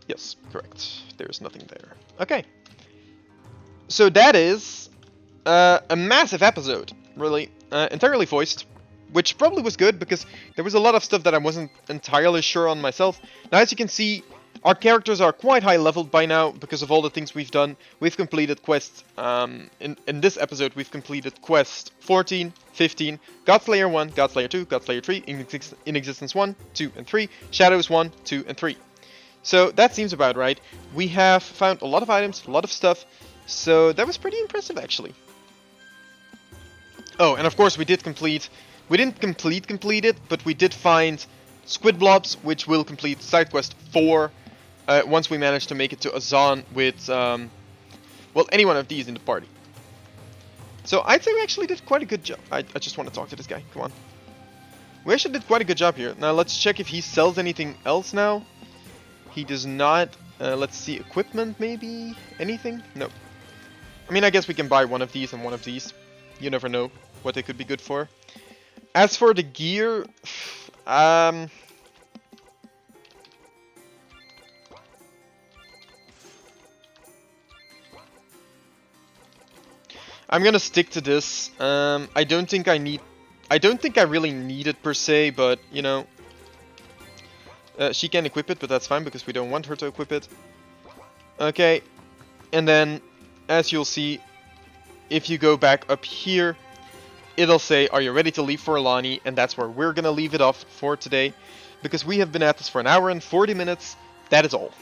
Yes, correct. There's nothing there. Okay. So that is a massive episode, really. Entirely voiced, which probably was good because there was a lot of stuff that I wasn't entirely sure on myself. Now, as you can see, our characters are quite high leveled by now because of all the things we've done. We've completed quests, in this episode we've completed quest 14, 15, Godslayer 1, Godslayer 2, Godslayer 3, In Existence 1, 2, and 3, Shadows 1, 2, and 3. So that seems about right. We have found a lot of items, a lot of stuff, so that was pretty impressive actually. Oh, and of course we didn't complete it, but we did find Squid Blobs, which will complete side quest 4 once we manage to make it to Azan with, well, any one of these in the party. So I'd say we actually did quite a good job. I just want to talk to this guy, come on. We actually did quite a good job here. Now let's check if he sells anything else now. He does not. Let's see, equipment maybe? Anything? No. I mean, I guess we can buy one of these and one of these. You never know what they could be good for. As for the gear, I'm gonna stick to this. I don't think I really need it per se, but you know, she can equip it, but that's fine because we don't want her to equip it. Okay, and then as you'll see, if you go back up here, it'll say, "Are you ready to leave Forlani?" And that's where we're gonna leave it off for today, because we have been at this for an hour and 40 minutes. That is all.